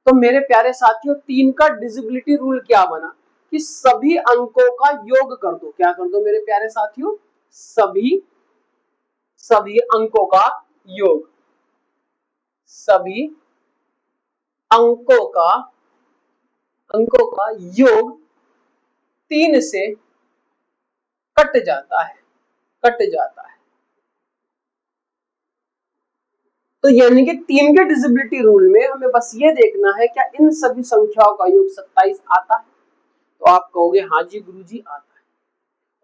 तो मेरे प्यारे साथियों 3 का डिजिबिलिटी रूल क्या बना कि सभी अंकों का योग कर दो। क्या कर दो मेरे प्यारे साथियों? सभी अंकों का योग, सभी अंकों का योग 3 से कट जाता है, कट जाता है। तो यानी कि 3 के डिजिबिलिटी रूल में हमें बस ये देखना है क्या इन सभी संख्याओं का योग 27 आता है? तो आप कहोगे हाँ जी गुरुजी आता है।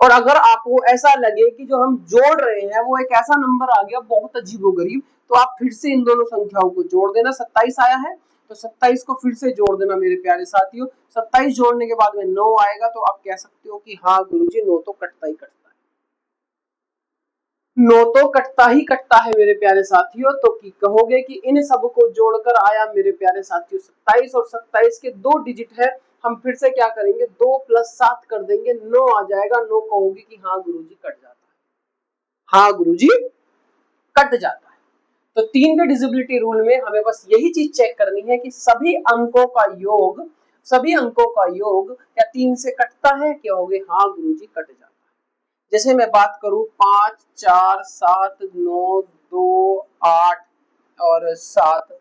और अगर आपको ऐसा लगे कि जो हम जोड़ रहे हैं वो एक ऐसा नंबर आ गया बहुत अजीबोगरीब, तो आप फिर से इन दोनों संख्याओं को जोड़ देना। 27 आया है तो 27 को फिर से जोड़ देना मेरे प्यारे साथियों। 27 जोड़ने के बाद में 9 आएगा तो आप कह सकते हो कि हाँ गुरुजी 9 तो कटता ही कटता है, 9 तो कटता ही कटता है मेरे प्यारे साथियों। तो कहोगे कि इन सब को जोड़कर आया मेरे प्यारे साथियों 27, और 27 के 2 डिजिट है। हम फिर से क्या करेंगे, 2 + 7 कर देंगे, 9 आ जाएगा। 9 कहोगे कि हाँ गुरुजी कट जाता है, हाँ गुरुजी कट जाता है। तो 3 के डिजिबिलिटी रूल में हमें बस यही चीज चेक करनी है कि सभी अंकों का योग, सभी अंकों का योग क्या 3 से कटता है? क्या कहोगे हाँ गुरुजी कट जाता है। जैसे मैं बात करूं 5, 4, 7, 9, 2, 8 और 7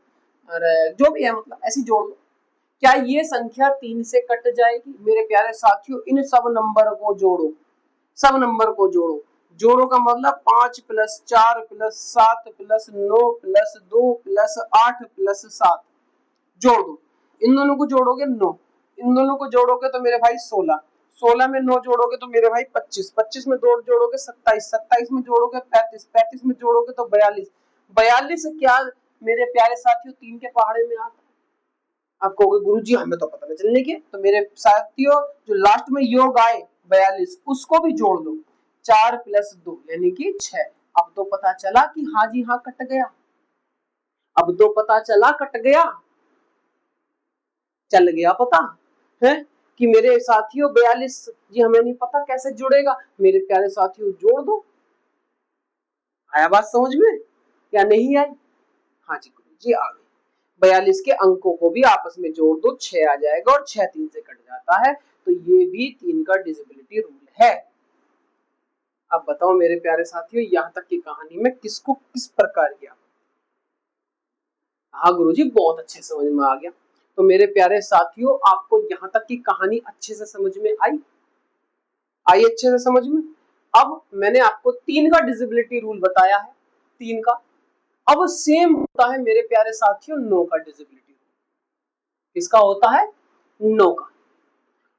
और जो भी है, मतलब ऐसी जोड़ लो। क्या ये संख्या 3 से कट जाएगी? मेरे प्यारे साथियों इन सब नंबर को जोड़ो, सब नंबर को जोड़ो। जोड़ो का मतलब 5 + 4 + 7 + 9 + 2 + 8 + 7 जोड़ दो। इन दोनों को जोड़ोगे 9, इन दोनों को जोड़ोगे तो मेरे भाई 16, 16 में 9 जोड़ोगे तो मेरे भाई 25, 25 में 2 जोड़ोगे 27, 27 में जोड़ोगे 35, 35 में जोड़ोगे तो 42, 42 क्या मेरे प्यारे साथियों 3 के पहाड़े में आता है? आप कहोगे गुरुजी हमें तो पता नहीं चलने के। तो मेरे साथियों जो लास्ट में योग आए 42 उसको भी जोड़ दो, 4 + 2 यानी कि 6। अब तो पता चला कि हाँ जी हाँ कट गया, अब तो पता चला कट गया, चल गया पता है कि मेरे साथियों 42 ये हमें नहीं पता कैसे जुड़ेगा। मेरे प्यारे साथियों जोड़ दो। आया बात समझ में या नहीं आई? हाँ जी गुरुजी आ गई। 42 के अंकों को भी आपस में जोड़ दो, 6 आ जाएगा और 6 3 से कट जाता है। तो ये भी 3 का डिजिबिलिटी रूल है। अब बताओ मेरे प्यारे साथियों यहाँ तक की कहानी में किसको किस प्रकार किया? हाँ गुरुजी बहुत अच्छे समझ में आ गया। तो मेरे प्यारे साथियों आपको यहाँ तक की कहानी अच्छे से समझ में आई? आई अच्छे से समझ में? अब मैंने आपको 3 का डिजिबिलिटी रूल बताया है, 3 का। अब सेम होता है मेरे प्यारे साथियों 9 का डिजिबिलिटी रूल। किसका होता है? 9 का।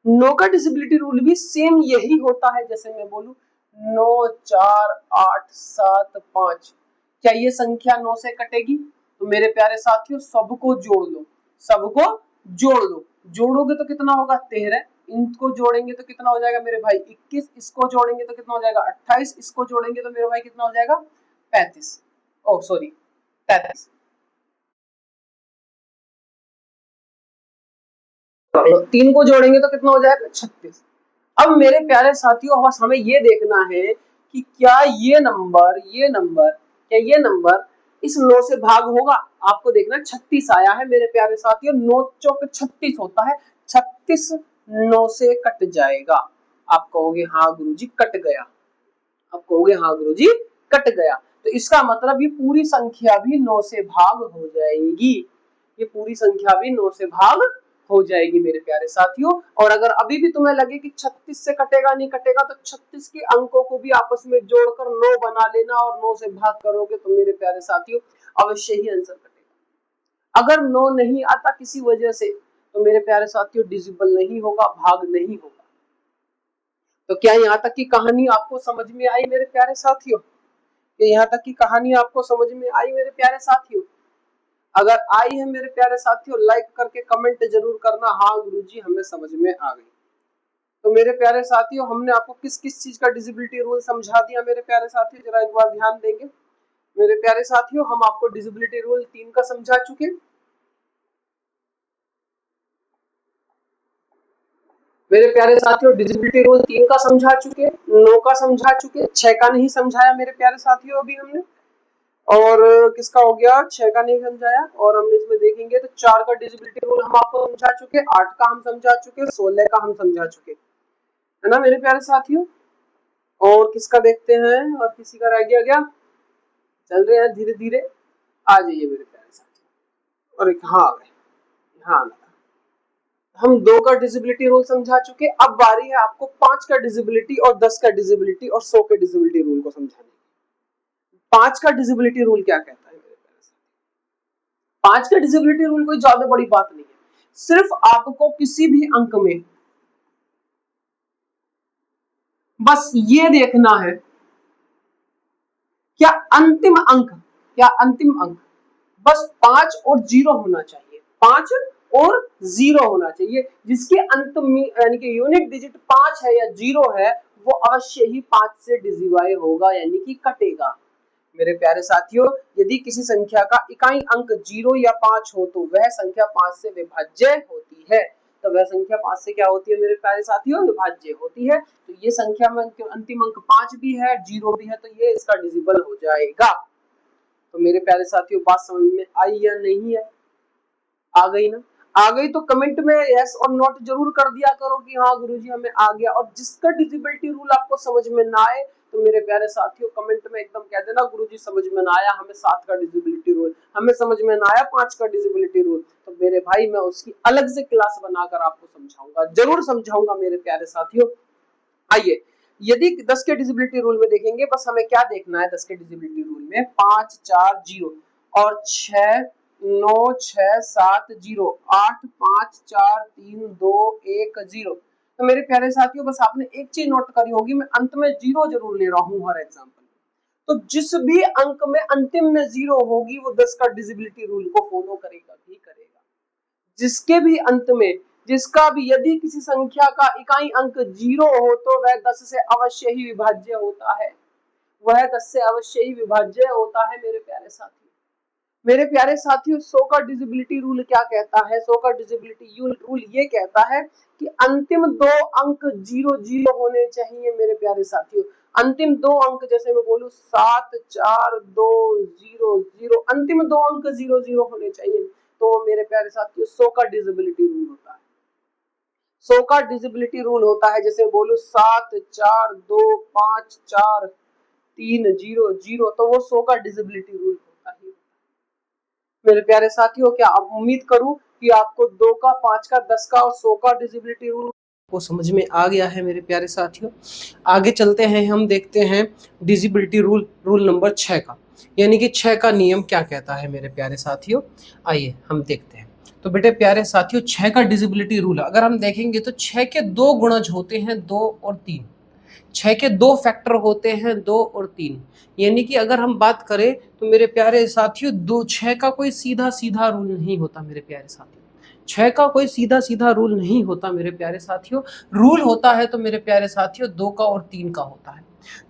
9 का डिजिबिलिटी रूल भी सेम यही होता है। जैसे मैं बोलूं 9, 4, 8, 7, 5, क्या ये संख्या 9 से कटेगी? तो मेरे प्यारे साथियों सबको जोड़ लो, सबको जोड़ लो। जोड़ोगे तो कितना होगा? 13। इनको जोड़ेंगे तो कितना हो जाएगा मेरे भाई? 21। इसको जोड़ेंगे तो कितना हो जाएगा? 28। इसको जोड़ेंगे तो मेरे भाई कितना हो जाएगा? 35। ओ सॉरी 33। 3 को जोड़ेंगे तो कितना हो जाएगा? 36। अब मेरे प्यारे साथियों बस हमें ये देखना है कि क्या ये नंबर इस 9 से भाग होगा। आपको देखना 36 आया है मेरे प्यारे साथियों, 9 चौक 36 होता है, 36 9 से कट जाएगा। आप कहोगे हाँ गुरुजी कट गया, आप कहोगे हाँ गुरुजी कट गया। तो इसका मतलब ये पूरी संख्या भी 9 से भाग हो जाएगी, ये पूरी संख्या भी 9 से भाग हो जाएगी मेरे प्यारे साथियों। और अगर अभी भी तुम्हें लगे कि 36 से कटेगा नहीं कटेगा, तो 36 के अंकों को भी आपस में जोड़कर 9 बना लेना और 9 से भाग करोगे तो मेरे प्यारे साथियों अवश्य ही आंसर कटेगा। अगर 9 नहीं आता किसी वजह से तो मेरे प्यारे साथियों डिजिबल नहीं होगा, भाग नहीं होगा। तो क्या यहाँ तक की कहानी आपको समझ में आई मेरे प्यारे साथियों? यहाँ तक की कहानी आपको समझ में आई मेरे प्यारे साथियों? अगर आई है मेरे प्यारे साथियों लाइक करके कमेंट जरूर करना, हाँ गुरुजी हमें समझ में आ गई। तो मेरे प्यारे साथियों हमने आपको किस किस चीज का डिजिबिलिटी रूल समझा दिया मेरे प्यारे साथियों, जरा एक बार ध्यान देंगे। मेरे प्यारे साथियों हम आपको डिजिबिलिटी रूल 3 का समझा चुके। मेरे प्यारे साथियों डिजिबिलिटी रूल 3 का समझा चुके, 9 का समझा चुके, 6 का नहीं समझाया मेरे प्यारे साथियों अभी हमने, और किसका हो गया, 6 का नहीं समझाया। और हमने इसमें देखेंगे तो 4 का डिजिबिलिटी रूल हम आपको समझा चुके, 8 का हम समझा चुके, 16 का हम समझा चुके, है ना मेरे प्यारे साथियों। और किसका देखते हैं, और किसी का रह गया क्या, चल रहे हैं धीरे धीरे, आ जाइए मेरे प्यारे साथियों। और हाँ आ गए, हाँ हम 2 का डिजिबिलिटी रूल समझा चुके, अब बारी है आपको 5 का डिजिबिलिटी और 10 का डिजिबिलिटी और 100 के डिजिबिलिटी रूल को समझाने। 5 का डिजिबिलिटी रूल क्या कहता है मेरे प्यारे साथियों। 5 का डिजिबिलिटी रूल कोई ज्यादा बड़ी बात नहीं है, सिर्फ आपको किसी भी अंक में बस ये देखना है क्या अंतिम अंक बस 5 और 0 होना चाहिए, 5 और 0 होना चाहिए, जिसके अंत में यानी कि यूनिट डिजिट 5 है या 0 है वो अवश्य ही 5 से डिजिवाई होगा यानी कि कटेगा। मेरे प्यारे साथियों यदि किसी संख्या का इकाई अंक 0 या 5 हो तो वह संख्या 5 से विभाज्य होती है, तो वह संख्या 5 से क्या होती है मेरे प्यारे साथियों, विभाज्य होती है। तो ये संख्या में अंतिम अंक 5 भी है 0 भी है तो ये इसका डिजिबल हो जाएगा। तो मेरे प्यारे साथियों बात समझ में आई या नहीं है, आ गई ना, आ गई तो कमेंट में यस और नोट जरूर कर दिया करो कि हाँ गुरुजी हमें आ गया। और जिसका डिजिबिलिटी रूल आपको समझ में ना आए तो मेरे प्यारे साथियों कमेंट में एकदम कह देना गुरुजी समझ में ना आया, हमें 7 का डिजिबिलिटी रूल, हमें समझ में ना आया 5 का डिजिबिलिटी रूल, तो मेरे भाई मैं उसकी अलग से क्लास बनाकर आपको समझाऊंगा, जरूर समझाऊंगा मेरे प्यारे साथियों। आइए यदि 10 के डिजिबिलिटी रूल में देखेंगे, बस हमें क्या देखना है 10 के डिजिबिलिटी रूल में, 5 4 0 और 6 9 6 7 0 8 5 4 3 2 1 0। तो मेरे प्यारे साथियों बस आपने एक चीज नोट करी होगी, मैं अंत में 0 जरूर ले रहा हूं हर एग्जांपल। तो जिस भी अंक में अंतिम में 0 होगी वो 10 का डिजिबिलिटी रूल को फॉलो करेगा ही करेगा। जिसके भी अंत में, जिसका भी यदि किसी संख्या का इकाई अंक 0 हो तो वह 10 से अवश्य ही विभाज्य होता है, वह 10 से अवश्य ही विभाज्य होता है मेरे प्यारे साथियों। मेरे प्यारे साथियों 100 का डिजिबिलिटी रूल क्या कहता है, 100 का डिजिबिलिटी रूल ये कहता है कि अंतिम 2 अंक 0 0 होने चाहिए मेरे प्यारे साथियों। अंतिम 2 अंक जैसे मैं बोलूं 7 4 2 0 0, अंतिम 2 अंक 0 0 होने चाहिए, तो मेरे प्यारे साथियों 100 का डिजिबिलिटी रूल होता है। 100 का डिजिबिलिटी रूल होता है जैसे बोलूं 7 4 2 5 4 3 0 0, तो वो 100 का डिजिबिलिटी रूल होता है मेरे प्यारे साथियों। क्या आप उम्मीद करूं कि आपको 2 का 5 का 10 का और 100 का डिजिबिलिटी रूल को समझ में आ गया है मेरे प्यारे साथियों। आगे चलते हैं, हम देखते हैं डिजिबिलिटी रूल नंबर 6 का, यानी कि 6 का नियम क्या कहता है मेरे प्यारे साथियों। आइए हम देखते हैं। तो बेटे प्यारे साथियों 6 का डिजिबिलिटी रूल अगर हम देखेंगे तो 6 के 2 गुणज होते हैं 2 और 3, 6 के 2 फैक्टर होते हैं 2 और 3, यानी कि अगर हम बात करें तो मेरे प्यारे साथियों 6 का कोई सीधा सीधा रूल नहीं होता मेरे प्यारे साथियों, 6 का कोई सीधा सीधा रूल नहीं होता मेरे प्यारे साथियों। रूल होता है तो मेरे प्यारे साथियों 2 का और 3 का होता है।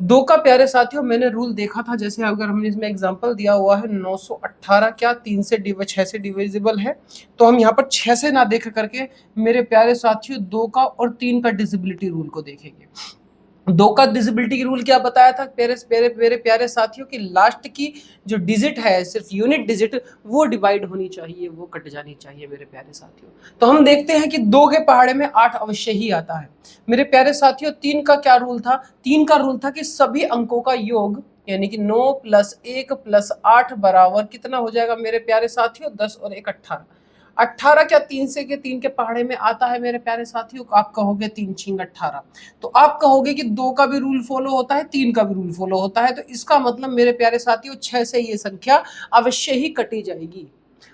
2 का प्यारे साथियों मैंने रूल देखा था, जैसे अगर हमने इसमें एग्जांपल दिया हुआ है 918 क्या 6 से डिविजिबल है, तो हम यहाँ पर 6 से ना देख करके मेरे प्यारे साथियों 2 का और 3 का डिजिबिलिटी रूल को देखेंगे। 2 का डिजिबिलिटी रूल क्या बताया था मेरे प्यारे साथियों की लास्ट की जो डिजिट है सिर्फ यूनिट डिजिट वो डिवाइड होनी चाहिए, वो कट जानी चाहिए मेरे प्यारे साथियों। तो हम देखते हैं कि 2 के पहाड़े में 8 अवश्य ही आता है मेरे प्यारे साथियों। 3 का क्या रूल था, 3 का रूल था कि सभी अंकों का योग यानी कि 9 + 1 + 8 बराबर कितना हो जाएगा मेरे प्यारे साथियों 10 और 1 18। 18 क्या 3 से के 3 के पहाड़े में आता है मेरे प्यारे साथियों, आप कहोगे 3 छिंग 18, तो आप कहोगे कि 2 का भी रूल फॉलो होता है 3 का भी रूल फॉलो होता है, तो इसका मतलब मेरे प्यारे साथियों 6 से ये संख्या अवश्य ही कटी जाएगी,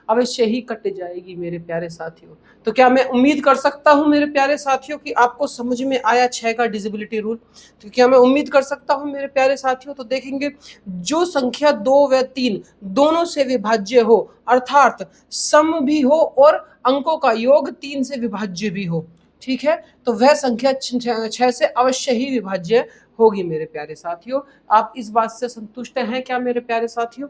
अवश्य ही कट जाएगी मेरे प्यारे साथियों। तो क्या मैं उम्मीद कर सकता हूं मेरे प्यारे साथियों कि आपको समझ में आया 6 का डिजिबिलिटी रूल, तो क्या मैं उम्मीद कर सकता हूं मेरे प्यारे साथियों। तो देखेंगे जो संख्या 2 व 3 दोनों से विभाज्य हो अर्थात सम भी हो और अंकों का योग 3 से विभाज्य भी हो, ठीक है, तो वह संख्या 6 से अवश्य ही विभाज्य होगी मेरे प्यारे साथियों। आप इस बात से संतुष्ट हैं क्या मेरे प्यारे साथियों।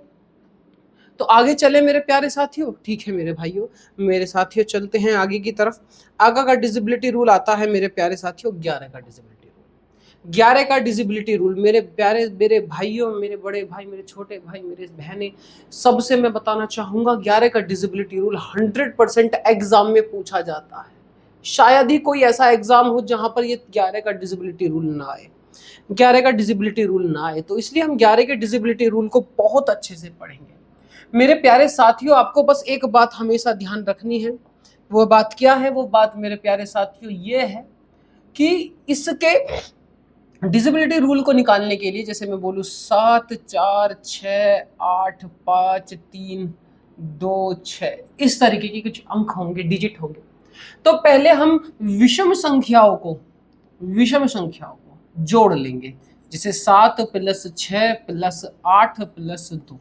तो आगे चले मेरे प्यारे साथियों, ठीक है मेरे भाइयों, मेरे साथियों चलते हैं आगे की तरफ। आगे का डिजिबिलिटी रूल आता है मेरे प्यारे साथियों 11 का डिजिबिलिटी रूल। 11 का डिजिबिलिटी रूल मेरे प्यारे, मेरे भाइयों, मेरे बड़े भाई, मेरे छोटे भाई, मेरे बहनें, सबसे मैं बताना चाहूंगा 11 का डिजिबिलिटी रूल 100% एग्जाम में पूछा जाता है। शायद ही कोई ऐसा एग्जाम हो जहां पर ये 11 का डिजिबिलिटी रूल ना आए, 11 का डिजिबिलिटी रूल ना आए। तो इसलिए हम 11 के डिजिबिलिटी रूल को बहुत अच्छे से पढ़ेंगे मेरे प्यारे साथियों। आपको बस एक बात हमेशा ध्यान रखनी है। वो बात क्या है? वो बात मेरे प्यारे साथियों ये है कि इसके डिजिबिलिटी रूल को निकालने के लिए, जैसे मैं बोलूँ 7 4 6 8 5 3 2 6, इस तरीके के कुछ अंक होंगे, डिजिट होंगे। तो पहले हम विषम संख्याओं को जोड़ लेंगे, जैसे 7 + 6 + 8 + 2।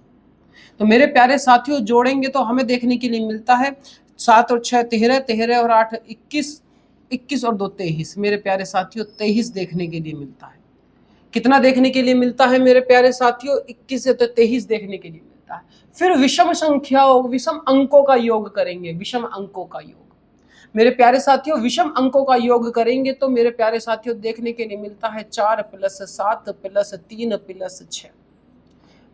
तो मेरे प्यारे साथियों जोड़ेंगे तो हमें देखने के लिए मिलता है 7 और 6 13, 13 और 8 21, 21 और 2 23। मेरे प्यारे साथियों 23 देखने के लिए मिलता है। कितना देखने के लिए मिलता है मेरे प्यारे साथियों? 21 से तो 23 देखने के लिए मिलता है। फिर विषम संख्याओं, विषम अंकों का योग करेंगे, विषम अंकों का योग। मेरे प्यारे साथियों विषम अंकों का योग करेंगे तो मेरे प्यारे साथियों देखने के लिए मिलता है 4 + 7 + 3 + 6।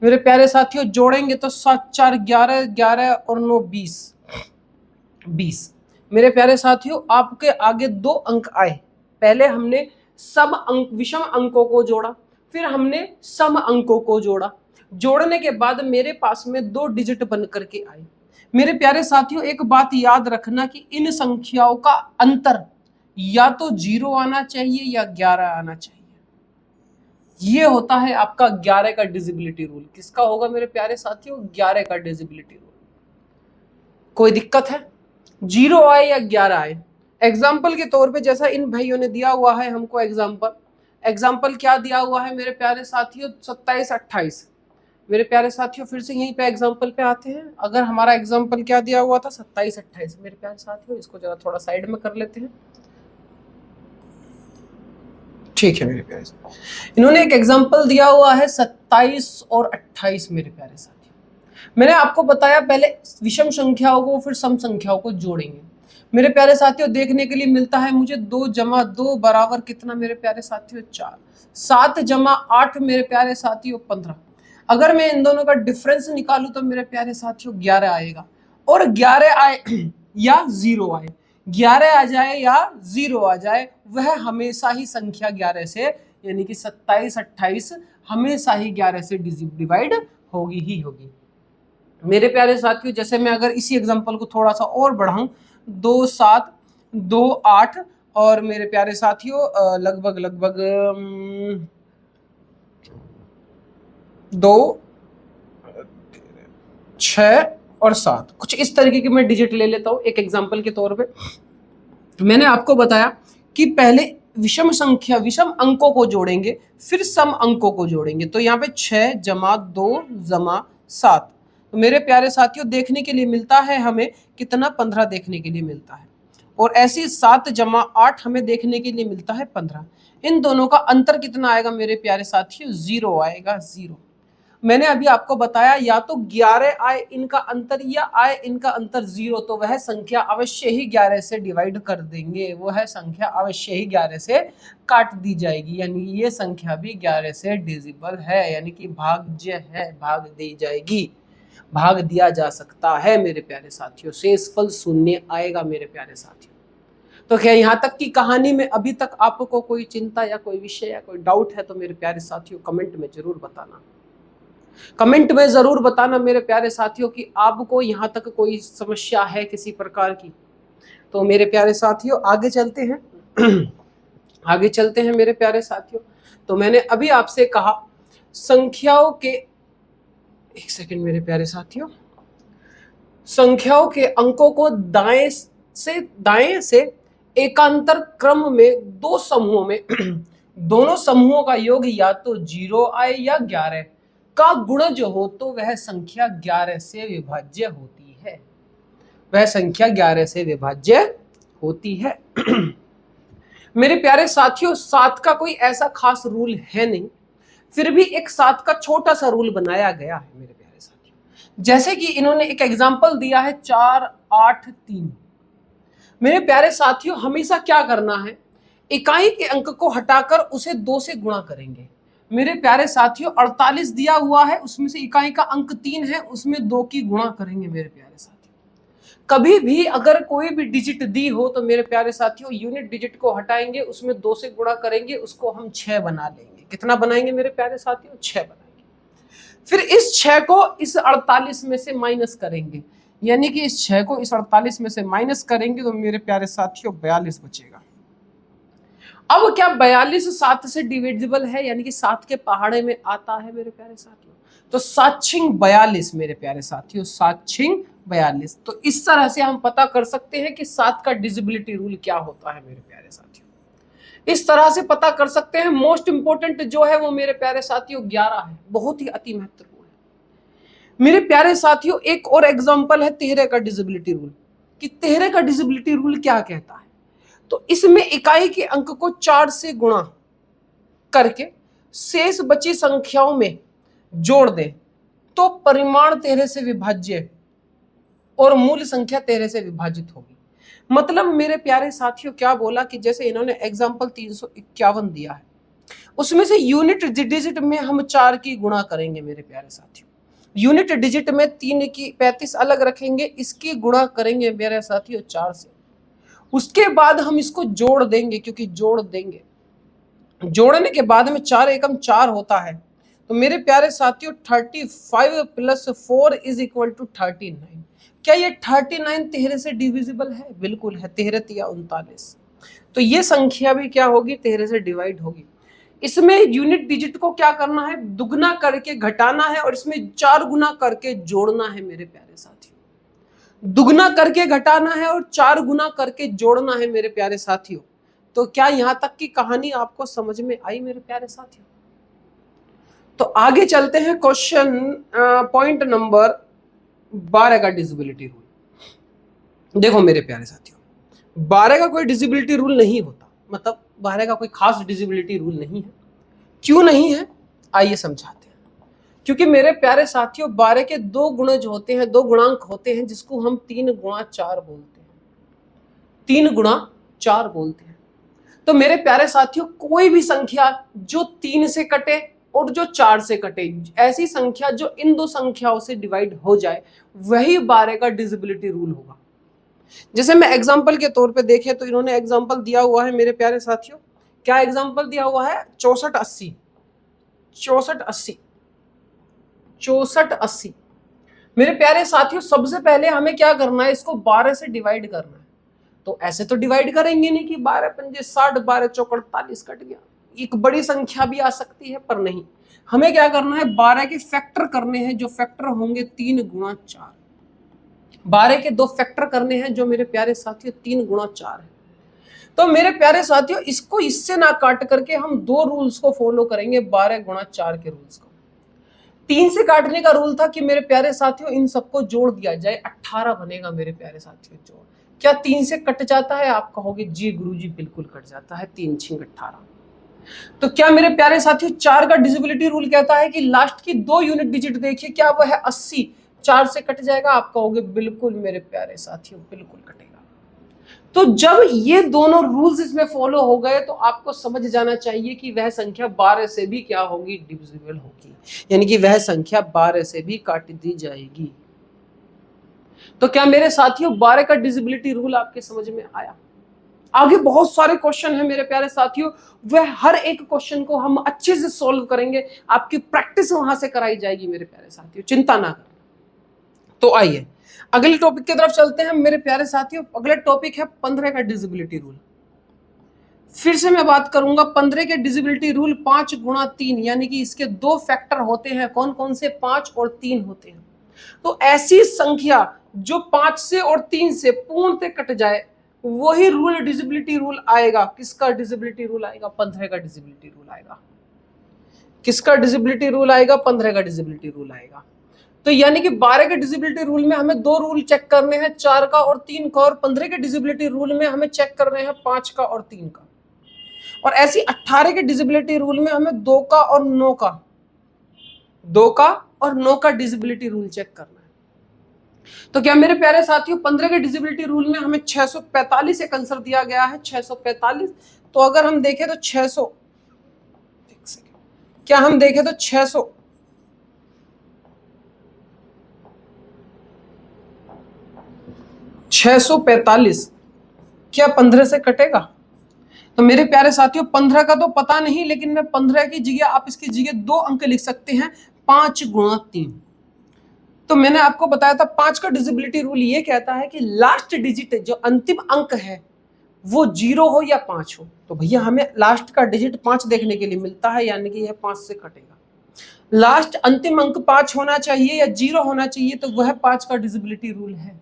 मेरे प्यारे साथियों जोड़ेंगे तो 7 4 11, 11 और 9 20, 20। मेरे प्यारे साथियों आपके आगे 2 अंक आए। पहले हमने सम अंक, विषम अंकों को जोड़ा, फिर हमने सम अंकों को जोड़ा। जोड़ने के बाद मेरे पास में 2 डिजिट बन करके आए। मेरे प्यारे साथियों एक बात याद रखना कि इन संख्याओं का अंतर या तो 0 आना चाहिए या 11 आना चाहिए। ये होता है आपका 11 का डिजिबिलिटी रूल। किसका होगा मेरे प्यारे साथियों? 11 का डिजिबिलिटी रूल। कोई दिक्कत है? 0 आए या 11 आए? एग्जाम्पल के तौर पे जैसा इन भाइयों ने दिया हुआ है हमको एग्जाम्पल क्या दिया हुआ है मेरे प्यारे साथियों? 27 28। मेरे प्यारे साथियों फिर से यहीं पे एग्जाम्पल पे आते हैं। अगर हमारा एग्जाम्पल क्या दिया हुआ था? 27 28। मेरे प्यारे साथियों इसको जरा थोड़ा साइड में कर लेते हैं, ठीक है मेरे प्यारे साथियों। इन्होंने एक एग्जाम्पल दिया हुआ है 27 और 28। मेरे प्यारे साथियों मैंने आपको बताया पहले विषम संख्याओं को फिर सम संख्याओं को जोड़ेंगे। मेरे प्यारे साथियों देखने के लिए मिलता है मुझे 2 + 2 बराबर कितना मेरे प्यारे साथियों? 4। 7 + 8 मेरे प्यारे साथियों 15। अगर मैं इन दोनों का डिफरेंस निकालूं तो मेरे प्यारे साथियों 11 आएगा। और 11 आए या 0 आए, 11 आ जाए या 0 आ जाए, वह हमेशा ही संख्या 11 से, यानी कि 27 28 हमेशा ही 11 से डिवाइड होगी ही होगी। मेरे प्यारे साथियों जैसे मैं अगर इसी एग्जांपल को थोड़ा सा और बढ़ाऊं, 2 7 2 8 और मेरे प्यारे साथियों लगभग 2 6 और 7, कुछ इस तरीके की मैं डिजिट ले लेता हूं एक एग्जांपल के तौर पे। मैंने आपको बताया कि पहले विषम संख्या, विषम अंकों को जोड़ेंगे, फिर सम अंकों को जोड़ेंगे। तो यहाँ पे 6 + 2 + 7, तो मेरे प्यारे साथियों देखने के लिए मिलता है हमें कितना? 15 देखने के लिए मिलता है। और ऐसे 7 + 8 हमें देखने के लिए मिलता है 15। इन दोनों का अंतर कितना आएगा मेरे प्यारे साथियों? 0 आएगा, 0। मैंने अभी आपको बताया या तो 11 आए इनका अंतर या आए इनका अंतर 0, तो वह संख्या अवश्य ही 11 से डिवाइड कर देंगे, वह संख्या अवश्य ही 11 से काट दी जाएगी, यानी ये संख्या भी 11 से डिविजिबल है, यानी कि भाज्य है, भाग दी जाएगी, भाग दिया जा सकता है मेरे प्यारे साथियों। शेषफल 0 आएगा मेरे प्यारे साथियों। तो क्या यहाँ तक की कहानी में अभी तक आपको कोई चिंता या कोई विषय या कोई डाउट है तो मेरे प्यारे साथियों कमेंट में जरूर बताना। कमेंट में जरूर बताना मेरे प्यारे साथियों कि आपको यहाँ तक कोई समस्या है किसी प्रकार की। तो मेरे प्यारे साथियों आगे चलते हैं आगे चलते हैं मेरे प्यारे साथियों। तो मैंने अभी आपसे कहा संख्याओं के, एक सेकंड मेरे प्यारे साथियों, संख्याओं के अंकों को दाएं से एकांतर क्रम में 2 समूहों में दोनों समूहों का योग या तो 0 आए या 11 का गुण जो हो तो वह संख्या 11 से विभाज्य होती है, वह संख्या 11 से विभाज्य होती है। मेरे प्यारे साथियों 7 का कोई ऐसा खास रूल है नहीं, फिर भी एक 7 का छोटा सा रूल बनाया गया है मेरे प्यारे साथियों। जैसे कि इन्होंने एक एग्जाम्पल दिया है 4, 8, 3। मेरे प्यारे साथियों, हमेशा क्या करना है, इकाई के अंक को हटाकर उसे 2 से गुणा करेंगे। मेरे प्यारे साथियों, 48 दिया हुआ है, उसमें से इकाई का अंक 3 है, उसमें 2 की गुणा करेंगे। मेरे प्यारे साथियों, कभी भी अगर कोई भी डिजिट दी हो तो मेरे प्यारे साथियों यूनिट डिजिट को हटाएंगे, उसमें 2 से गुणा करेंगे, उसको हम 6 बना लेंगे। कितना बनाएंगे मेरे प्यारे साथियों? 6 बनाएंगे। फिर इस 6 को इस 48 में से माइनस करेंगे, यानी कि इस 6 को इस 48 में से माइनस करेंगे तो मेरे प्यारे साथियों 42 बचेगा। अब क्या 42 7 से डिविजिबल है, यानी कि 7 के पहाड़े में आता है मेरे प्यारे साथियों? तो 7 छिंग 42 मेरे प्यारे साथियों, 7 छिंग 42। तो इस तरह से हम पता कर सकते हैं कि 7 का डिजिबिलिटी रूल क्या होता है मेरे प्यारे साथियों। इस तरह से पता कर सकते हैं। मोस्ट इंपोर्टेंट जो है वो मेरे प्यारे साथियों 11 है, बहुत ही अति महत्वपूर्ण है मेरे प्यारे साथियों। एक और एग्जांपल है 13 का डिजिबिलिटी रूल, कि 13 का डिजिबिलिटी रूल क्या कहता है। तो इसमें इकाई के अंक को 4 से गुणा करके शेष बची संख्याओं में जोड़ दें तो परिमाण 13 से विभाज्य और मूल संख्या 13 से विभाजित होगी। मतलब मेरे प्यारे साथियों क्या बोला कि जैसे इन्होंने एग्जाम्पल 351 दिया है, उसमें से यूनिट डिजिट में हम 4 की गुणा करेंगे मेरे प्यारे साथियों। यूनिट डिजिट में 3 की 35 अलग रखेंगे, इसकी गुणा करेंगे मेरे साथियों 4 से। उसके बाद हम इसको जोड़ देंगे, क्योंकि जोड़ देंगे, जोड़ने के बाद में 4 एकम 4 होता है। तो मेरे प्यारे साथियों 35 + 4 = 39। क्या ये 39 13 से डिविजिबल है? बिल्कुल है, 13 तिया 39। तो ये संख्या भी क्या होगी? 13 से डिवाइड होगी। इसमें यूनिट डिजिट को क्या करना है? दुगना करके घटाना है और इसमें 4 गुना करके जोड़ना है मेरे प्यारे साथियों। दुगना करके घटाना है और 4 गुना करके जोड़ना है मेरे प्यारे साथियों। तो क्या यहां तक की कहानी आपको समझ में आई मेरे प्यारे साथियों? तो आगे चलते हैं क्वेश्चन पॉइंट नंबर 12 का डिजिबिलिटी रूल। देखो मेरे प्यारे साथियों, 12 का कोई डिजिबिलिटी रूल नहीं होता, मतलब 12 का कोई खास डिजिबिलिटी रूल नहीं है। क्यों नहीं है, आइए समझाते हैं। क्योंकि मेरे प्यारे साथियों 12 के 2 गुणज होते हैं, 2 गुणांक होते हैं, जिसको हम 3 गुणा 4 बोलते हैं। 3 गुणा 4 बोलते हैं। तो मेरे प्यारे साथियों कोई भी संख्या जो 3 से कटे और जो 4 से कटे, ऐसी संख्या जो इन 2 संख्याओं से डिवाइड हो जाए, वही 12 का डिजिबिलिटी रूल होगा। जैसे मैं एग्जांपल के तौर पे देखें तो इन्होंने एग्जांपल दिया हुआ है मेरे प्यारे साथियों, क्या एग्जांपल दिया हुआ है? 64 80। 64 80 64 80। मेरे प्यारे साथियों सबसे पहले हमें क्या करना है? इसको 12 से डिवाइड करना है। तो ऐसे तो डिवाइड करेंगे नहीं कि 12 पंजे 60, 12 चौक 48 कट गया। एक बड़ी संख्या भी आ सकती है, पर नहीं, हमें क्या करना है? 12 के फैक्टर करने हैं, जो फैक्टर होंगे 3 गुणा 4। 12 के 2 फैक्टर करने हैं, जो मेरे प्यारे साथियों 3 गुणा 4 है। तो मेरे प्यारे साथियों इसको इससे ना काट करके हम 2 रूल्स को फॉलो करेंगे, 12 गुणा 4 के रूल्स को। 3 से काटने का रूल था कि मेरे प्यारे साथियों इन सबको जोड़ दिया जाए, 18 बनेगा मेरे प्यारे साथियों जोड़। क्या 3 से कट जाता है? आप कहोगे जी गुरुजी बिल्कुल कट जाता है, 3 छिंग 18। तो क्या मेरे प्यारे साथियों 4 का डिजिबिलिटी रूल कहता है कि लास्ट की 2 यूनिट डिजिट देखिए, क्या वह है 80, 4 से कट जाएगा? आप कहोगे बिल्कुल मेरे प्यारे साथियों बिल्कुल कटेगा। तो जब ये दोनों रूल्स इसमें फॉलो हो गए तो आपको समझ जाना चाहिए कि वह संख्या 12 से भी क्या होगी? डिविजिबल होगी, यानी कि वह संख्या 12 से भी काट दी जाएगी। तो क्या मेरे साथियों 12 का डिजिबिलिटी रूल आपके समझ में आया? आगे बहुत सारे क्वेश्चन हैं मेरे प्यारे साथियों, वह हर एक क्वेश्चन को हम अच्छे से सॉल्व करेंगे, आपकी प्रैक्टिस वहां से कराई जाएगी मेरे प्यारे साथियों, चिंता ना करें। तो आइए अगले टॉपिक की तरफ चलते हैं मेरे प्यारे साथियों। अगला टॉपिक है 15 का डिजिबिलिटी रूल। फिर से मैं बात करूंगा 15 के डिजिबिलिटी रूल 5 गुणा 3, यानी कि इसके 2 फैक्टर होते हैं। कौन कौन से? 5 और 3 होते हैं। तो ऐसी संख्या जो 5 से और 3 से पूर्णतः कट जाए, वही रूल डिजिबिलिटी रूल आएगा। किसका डिजिबिलिटी रूल आएगा? 15 का डिजिबिलिटी रूल आएगा। किसका डिजिबिलिटी रूल आएगा? 15 का डिजिबिलिटी रूल आएगा। तो यानी कि 12 के डिजिबिलिटी रूल में हमें 2 रूल चेक करने हैं, 4 का और 3 का, और 15 के डिजिबिलिटी रूल में हमें चेक करने हैं 5 का और 3 का। और ऐसी 18 के डिजिबिलिटी रूल में हमें 2 का और 9 का, 2 का और 9 का डिजिबिलिटी रूल चेक करना है। तो क्या मेरे प्यारे साथियों 15 के डिजिबिलिटी रूल में हमें 645 एक आंसर दिया गया है, 645। तो अगर हम देखें तो 600, क्या हम देखें तो 645 क्या 15 से कटेगा? तो मेरे प्यारे साथियों 15 का तो पता नहीं, लेकिन मैं 15 की जगह, आप इसकी जगह 2 अंक लिख सकते हैं, 5 गुणा 3। तो मैंने आपको बताया था 5 का डिजिबिलिटी रूल ये कहता है कि लास्ट डिजिट जो अंतिम अंक है वो 0 हो या 5 हो। तो भैया हमें लास्ट का डिजिट 5 देखने के लिए मिलता है, यानी कि यह 5 से कटेगा। लास्ट अंतिम अंक 5 होना चाहिए या 0 होना चाहिए, तो वह 5 का डिजिबिलिटी रूल है।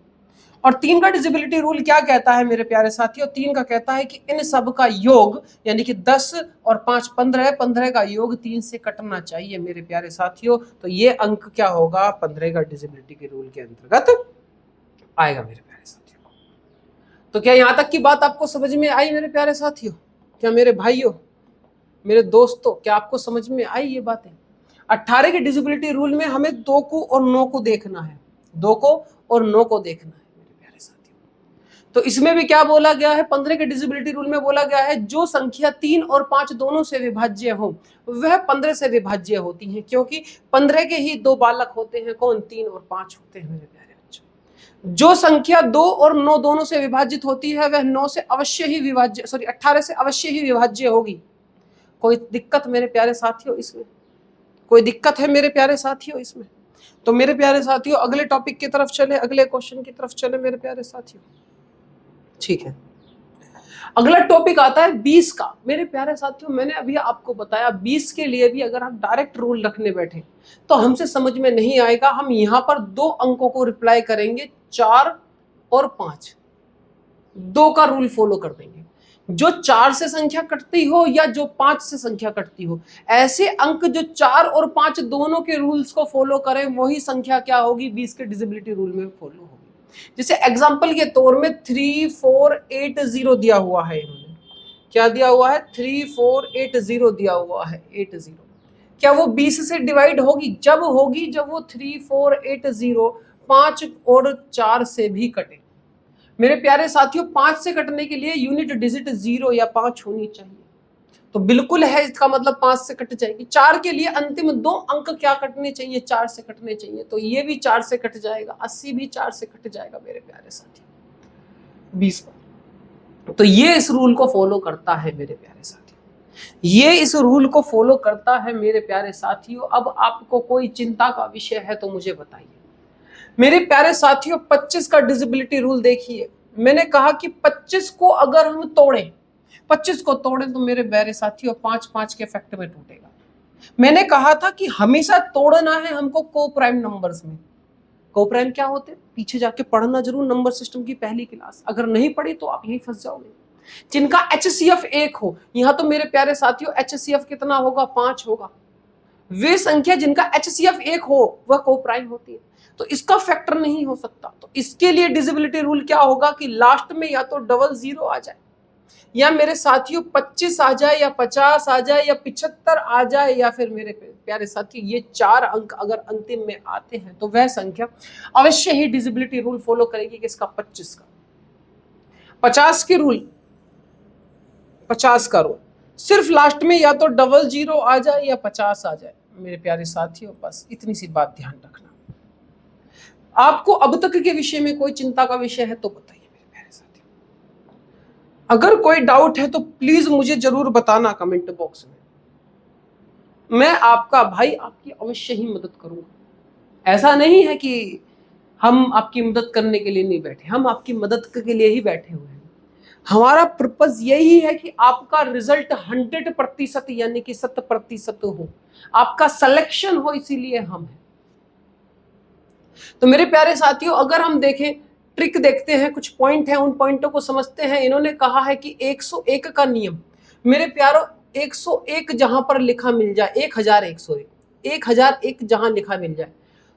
और 3 का डिजिबिलिटी रूल क्या कहता है मेरे प्यारे साथियों? 3 का कहता है कि इन सब का योग, यानी कि 10 और 5 15, 15 का योग 3 से कटना चाहिए मेरे प्यारे साथियों। तो ये अंक क्या होगा? 15 का डिजिबिलिटी के रूल के अंतर्गत आएगा मेरे प्यारे साथियों। तो क्या यहां तक की बात आपको समझ में आई मेरे प्यारे साथियों? क्या मेरे भाइयों, मेरे दोस्तों, क्या आपको समझ में आई ये बातें? 18 के डिजिबिलिटी रूल में हमें 2 को और 9 को देखना है, 2 को और 9 को देखना है मेरे प्यारे साथियों। तो इसमें भी क्या बोला गया है? 15 के डिजिबिलिटी रूल में बोला गया है जो संख्या 3 और 5 दोनों से विभाज्य हो वह 15 से विभाज्य होती है, क्योंकि 15 के ही 2 बालक होते हैं। कौन? 3 और 5 होते हैं मेरे प्यारे बच्चों। जो संख्या 2 और 9 दोनों से विभाजित होती है वह 9 से अवश्य ही विभाज्य, 18 से अवश्य ही विभाज्य होगी। कोई दिक्कत मेरे प्यारे साथियों इसमें? कोई दिक्कत है मेरे प्यारे साथियों इसमें? तो मेरे प्यारे साथियों अगले टॉपिक की तरफ चले, अगले क्वेश्चन की तरफ चले मेरे प्यारे साथियों। ठीक है, अगला टॉपिक आता है 20 का। मेरे प्यारे साथियों मैंने अभी आपको बताया 20 के लिए भी अगर हम डायरेक्ट रूल रखने बैठे तो हमसे समझ में नहीं आएगा। हम यहां पर 2 अंकों को रिप्लाई करेंगे, 4 और 5। 2 का रूल फॉलो कर देंगे, जो 4 से संख्या कटती हो या जो 5 से संख्या कटती हो। ऐसे अंक जो 4 और 5 दोनों के रूल्स को फॉलो करें वही संख्या क्या होगी? 20 के डिजिबिलिटी रूल में फॉलो होगी। जैसे एग्जांपल के तौर में 3480 दिया हुआ है, इन्होंने क्या दिया हुआ है? 3480 दिया हुआ है, 80। क्या वो 20 से डिवाइड होगी? जब होगी जब वो 3480 5 और 4 से भी कटे। मेरे प्यारे साथियों 5 से कटने के लिए यूनिट डिजिट 0 या 5 होनी चाहिए, तो बिल्कुल है, इसका मतलब 5 से कट जाएगी। 4 के लिए अंतिम 2 अंक क्या कटने चाहिए? 4 से कटने चाहिए, तो ये भी 4 से कट जाएगा, 80 भी 4 से कट जाएगा मेरे प्यारे साथियों 20 पर। तो ये इस रूल को फॉलो करता है मेरे प्यारे साथियों, ये इस रूल को फॉलो करता है मेरे प्यारे साथियों। अब आपको कोई चिंता का विषय है तो मुझे बताइए मेरे प्यारे साथियों। 25 का डिजिबिलिटी रूल देखिए, मैंने कहा कि 25 को अगर हम तोड़ें, 25 को तोड़ें तो मेरे प्यारे साथियों 5 5 के फैक्टर में टूटेगा। मैंने कहा था कि हमेशा तोड़ना है हमको को प्राइम नंबर्स में। को प्राइम क्या होते हैं? पीछे जाके पढ़ना जरूर, नंबर सिस्टम की पहली क्लास। अगर नहीं पढ़ी तो आप यहीं फंस जाओगे। जिनका HCF 1 हो, यहां तो मेरे प्यारे साथियों HCF कितना होगा? 5 होगा। वे संख्या जिनका HCF 1 हो वह को प्राइम होती है, तो इसका फैक्टर नहीं हो सकता। तो इसके लिए डिजिबिलिटी रूल क्या होगा कि लास्ट में या तो डबल 0 आ जाए, या मेरे साथियों 25 आ जाए, या 50 आ जाए, या 75 आ जाए, या फिर मेरे प्यारे साथियों ये 4 अंक अगर अंतिम में आते हैं तो वह संख्या अवश्य ही डिजिबिलिटी रूल फॉलो करेगी। किसका? 25 का। 50 के रूल, 50 का रूल सिर्फ लास्ट में या तो डबल 0 आ जाए या 50 आ जाए मेरे प्यारे साथियों। बस इतनी सी बात ध्यान रखना। आपको अब तक के विषय में कोई चिंता का विषय है तो बताइए मेरे प्यारे साथियों। अगर कोई डाउट है तो प्लीज मुझे जरूर बताना कमेंट बॉक्स में। मैं आपका भाई आपकी अवश्य ही मदद करूंगा। ऐसा नहीं है कि हम आपकी मदद करने के लिए नहीं बैठे, हम आपकी मदद के लिए ही बैठे हुए हैं। हमारा पर्पज यही है कि आपका रिजल्ट 100% यानी कि 100% हो, आपका सिलेक्शन हो, इसीलिए हम हैं। तो मेरे प्यारे साथियों अगर हम देखें, ट्रिक देखते हैं, कुछ पॉइंट हैं, उन पॉइंटों को समझते हैं। इन्होंने कहा है कि 101 का नियम। मेरे प्यारो 101 जहां पर लिखा मिल जाए, 1101, 1001 जहां लिखा मिल जाए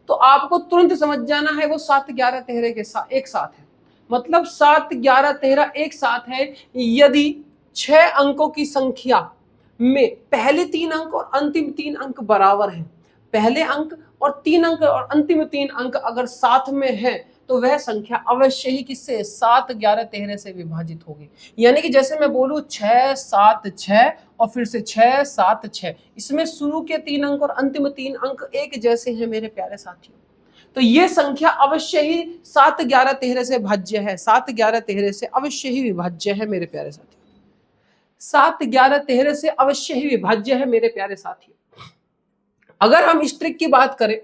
तो आपको तुरंत समझ जाना है वो 7 11 13 के साथ एक साथ है। मतलब 7 11 13 एक साथ है। यदि 6 अंकों की संख्या में पहले 3 अंक और अंतिम 3 अंक बराबर हैं पहले अंक और 3 अंक और अंतिम 3 अंक अगर साथ में है तो वह संख्या अवश्य ही किससे 7, 11, 13 से विभाजित होगी। यानी कि जैसे मैं बोलूं 6, 7, 6 और फिर से 6, 7, 6, इसमें शुरू के 3 अंक और अंतिम 3 अंक एक जैसे हैं मेरे प्यारे साथियों। तो ये संख्या अवश्य ही 7, 11, 13 से भाज्य है, 7, 11, 13 से अवश्य ही विभाज्य है मेरे प्यारे साथियों। 7, 11, 13 से अवश्य ही विभाज्य है मेरे प्यारे साथियों। अगर हम इस ट्रिक की बात करें,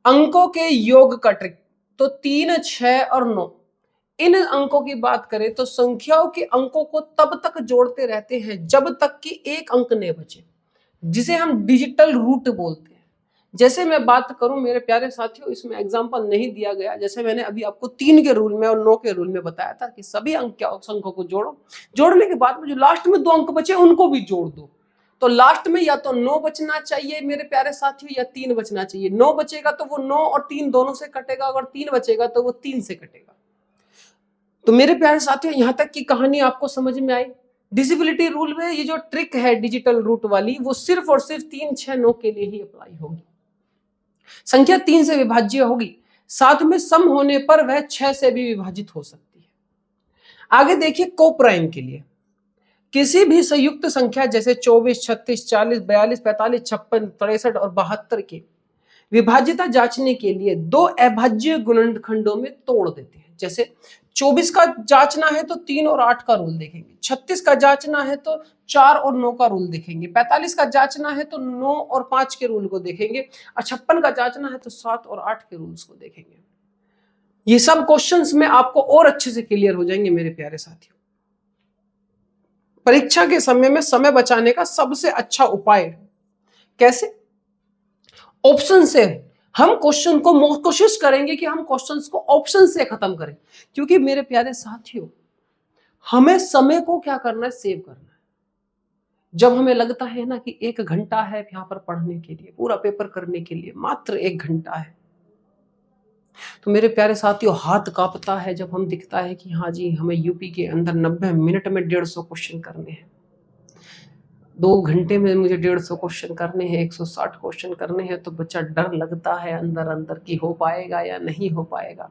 अंकों के योग का ट्रिक, तो 3, 6 और 9 इन अंकों की बात करें तो संख्याओं के अंकों को तब तक जोड़ते रहते हैं जब तक कि एक अंक न बचे, जिसे हम डिजिटल रूट बोलते हैं। जैसे मैं बात करूं मेरे प्यारे साथियों, इसमें एग्जांपल नहीं दिया गया, जैसे मैंने अभी आपको 3 के रूल में और 9 के रूल में बताया था कि सभी अंकों को जोड़ो, जोड़ने के बाद में जो लास्ट में 2 अंक बचे उनको भी जोड़ दो। तो लास्ट में या तो 9 बचना चाहिए मेरे प्यारे साथियों या 3 बचना चाहिए। 9 बचेगा तो वो 9 और 3 दोनों से कटेगा, अगर 3 बचेगा तो वो 3 से कटेगा। तो मेरे प्यारे साथियों, यहां तक की कहानी आपको समझ में आई। डिविजिबिलिटी रूल में ये जो ट्रिक है डिजिटल रूट वाली, वो सिर्फ और सिर्फ 3, 6, 9 के लिए ही अप्लाई होगी। संख्या 3 से विभाज्य होगी, साथ में सम होने पर वह 6 से भी विभाजित हो सकती है। आगे देखिए कोप्राइम के लिए, किसी भी संयुक्त संख्या जैसे 24, 36, 40, 42, 45, 56, 63 और 72 के विभाज्यता जांचने के लिए 2 अभाज्य गुणनखंडों में तोड़ देते हैं। जैसे 24 का जांचना है तो 3 और 8 का रूल देखेंगे, 36 का जांचना है तो 4 और 9 का रूल देखेंगे, 45 का जांचना है तो 9 और 5 के रूल को देखेंगे, और 56 का जांचना है तो 7 और 8 के रूल्स को देखेंगे। ये सब क्वेश्चंस में आपको और अच्छे से क्लियर हो जाएंगे मेरे प्यारे साथियों। परीक्षा के समय में समय बचाने का सबसे अच्छा उपाय कैसे? ऑप्शन से हम क्वेश्चन को कोशिश करेंगे कि हम क्वेश्चंस को ऑप्शन से खत्म करें, क्योंकि मेरे प्यारे साथियों हमें समय को क्या करना है, सेव करना है। जब हमें लगता है ना कि 1 घंटा है यहाँ पर पढ़ने के लिए, पूरा पेपर करने के लिए मात्र 1 घंटा है, तो मेरे प्यारे साथियों हाथ कांपता है जब हम दिखता है कि हाँ जी हमें यूपी के अंदर 90 मिनट में 150 क्वेश्चन करने हैं, 2 घंटे में मुझे 150 क्वेश्चन करने हैं, 160 क्वेश्चन करने हैं, तो बच्चा डर लगता है अंदर अंदर कि हो पाएगा या नहीं हो पाएगा।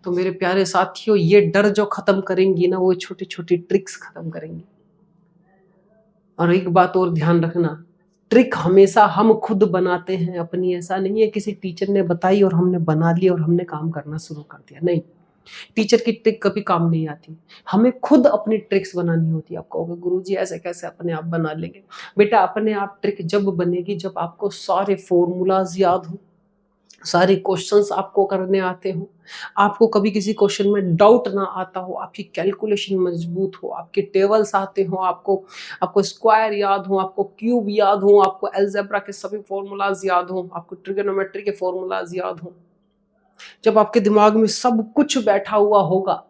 तो मेरे प्यारे साथियों ये डर जो खत्म करेंगी ना, वो छोटी छोटी ट्रिक्स खत्म करेंगी। और एक बात और ध्यान रखना, ट्रिक हमेशा हम खुद बनाते हैं अपनी, ऐसा नहीं है किसी टीचर ने बताई और हमने बना ली और हमने काम करना शुरू कर दिया। नहीं, टीचर की ट्रिक कभी काम नहीं आती, हमें खुद अपनी ट्रिक्स बनानी होती है। आप कहोगे गुरुजी ऐसे कैसे अपने आप बना लेंगे? बेटा अपने आप ट्रिक जब बनेगी जब आपको सारे फॉर्मूलाज याद हो, सारे क्वेश्चंस आपको करने आते हो, आपको कभी किसी क्वेश्चन में डाउट ना आता हो, आपकी कैलकुलेशन मजबूत हो, आपके टेबल्स आते हो, आपको स्क्वायर याद हो, आपको क्यूब याद हो, आपको अलजेब्रा के सभी फॉर्मूलाज याद हो, आपको ट्रिगोनोमेट्री के फॉर्मूलाज याद हो। जब आपके दिमाग में सब कुछ बैठा हुआ होगा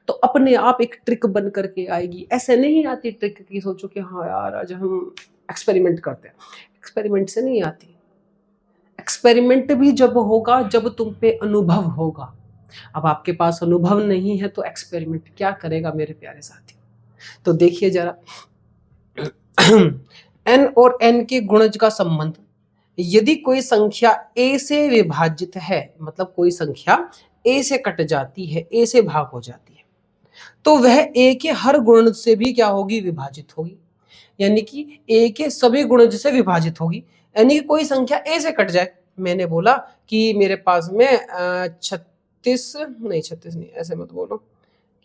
तो अपने आप एक ट्रिक बन करके आएगी। ऐसे नहीं आती ट्रिक की सोचो कि हाँ यार आज हम एक्सपेरिमेंट करते हैं, एक्सपेरिमेंट से नहीं आती। एक्सपेरिमेंट भी जब होगा जब तुम पे अनुभव होगा। अब आपके पास अनुभव नहीं है तो एक्सपेरिमेंट क्या करेगा मेरे प्यारे साथी? तो देखिए जरा n और n के गुणज का संबंध, यदि कोई संख्या a से विभाजित है, मतलब कोई संख्या a से कट जाती है, a से भाग हो जाती है, तो वह a के हर गुणज से भी क्या होगी, विभाजित होगी। यानी कि a के सभी गुणज से विभाजित होगी। यानी कि कोई संख्या a से कट जाए, मैंने बोला कि मेरे पास में 36 नहीं, ऐसे मत बोलो,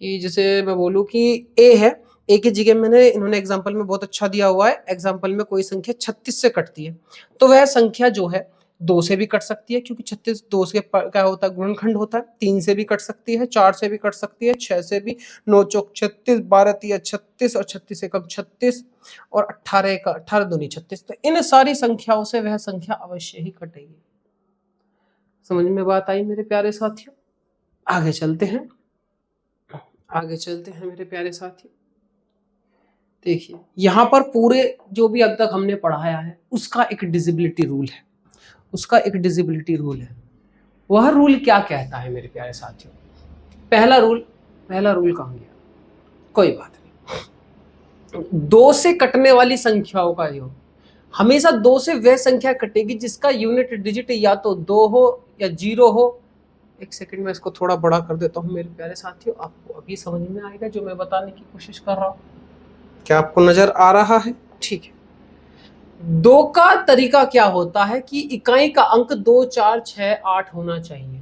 कि जैसे मैं बोलूँ कि a है, a की जगह मैंने, इन्होंने एग्जाम्पल में बहुत अच्छा दिया हुआ है, एग्जाम्पल में कोई संख्या 36 से कटती है, तो वह संख्या जो है 2 से भी कट सकती है, क्योंकि 36 2 से क्या होता है, गुणनखंड होता है। 3 से भी कट सकती है, 4 से भी कट सकती है, 6 से भी, 9 चौक 36, 12 तिया 36 और 36 एकम 36 और 18 दूनी 36। तो इन सारी संख्याओं से वह संख्या अवश्य ही कटेगी। समझ में बात आई मेरे प्यारे साथियों? आगे चलते हैं मेरे प्यारे साथियों। देखिए यहाँ पर पूरे जो भी अब तक हमने पढ़ाया है उसका एक डिविजिबिलिटी रूल है, वह रूल क्या कहता है मेरे प्यारे साथियों? पहला रूल कहाँ गया? कोई बात नहीं, 2 से कटने वाली संख्याओं का योग हमेशा 2 से वह संख्या कटेगी जिसका यूनिट डिजिट या तो 2 हो या 0 हो। एक सेकंड में इसको थोड़ा बड़ा कर देता हूं मेरे प्यारे साथियों, आपको अभी समझ में आएगा जो मैं बताने की कोशिश कर रहा हूं। क्या आपको नजर आ रहा है? ठीक है। 2 का तरीका क्या होता है कि इकाई का अंक 2, 4, 6, 8 होना चाहिए।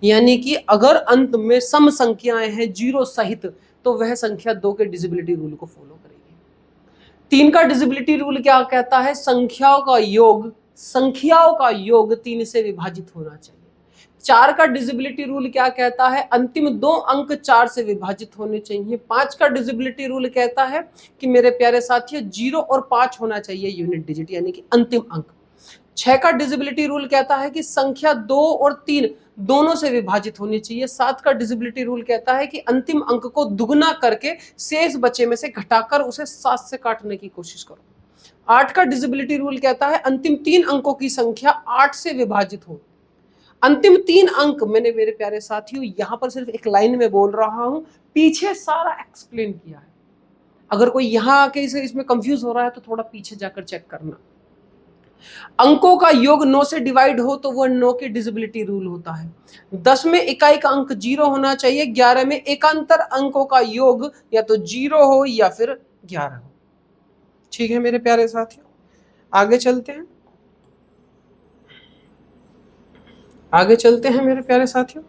यानी कि अगर अंत में सम संख्याएं हैं 0 सहित तो वह संख्या 2 के डिविजिबिलिटी रूल को फॉलो करेगी। 3 का डिविजिबिलिटी रूल क्या कहता है? संख्याओं का योग 3 से विभाजित होना चाहिए। 4 का डिविजिबिलिटी रूल क्या कहता है? अंतिम 2 अंक 4 से विभाजित होने चाहिए। 5 का डिविजिबिलिटी रूल कहता है कि मेरे प्यारे साथियों 0 और 5 होना चाहिए यूनिट डिजिट यानी कि अंतिम अंक। 6 का डिविजिबिलिटी रूल कहता है कि संख्या 2 और 3 दोनों से विभाजित होनी चाहिए। 7 का डिविजिबिलिटी रूल कहता है कि अंतिम अंक को दुगना करके शेष बचे में से घटाकर उसे 7 से काटने की कोशिश करो। 8 का डिविजिबिलिटी रूल कहता है अंतिम 3 अंकों की संख्या 8 से विभाजित हो। अंतिम 3 अंक मैंने मेरे प्यारे साथियों यहां पर सिर्फ एक लाइन में बोल रहा हूं, पीछे सारा एक्सप्लेन किया है। अगर कोई यहां आके इसमें कंफ्यूज हो रहा है तो थोड़ा पीछे जाकर चेक करना। अंकों का योग 9 से डिवाइड हो तो वह 9 की डिविजिबिलिटी रूल होता है। 10 में इकाई का अंक 0 होना चाहिए। 11 में एकांतर अंकों का योग या तो 0 हो या फिर 11 हो। ठीक है मेरे प्यारे साथियों, आगे चलते हैं मेरे प्यारे साथियों।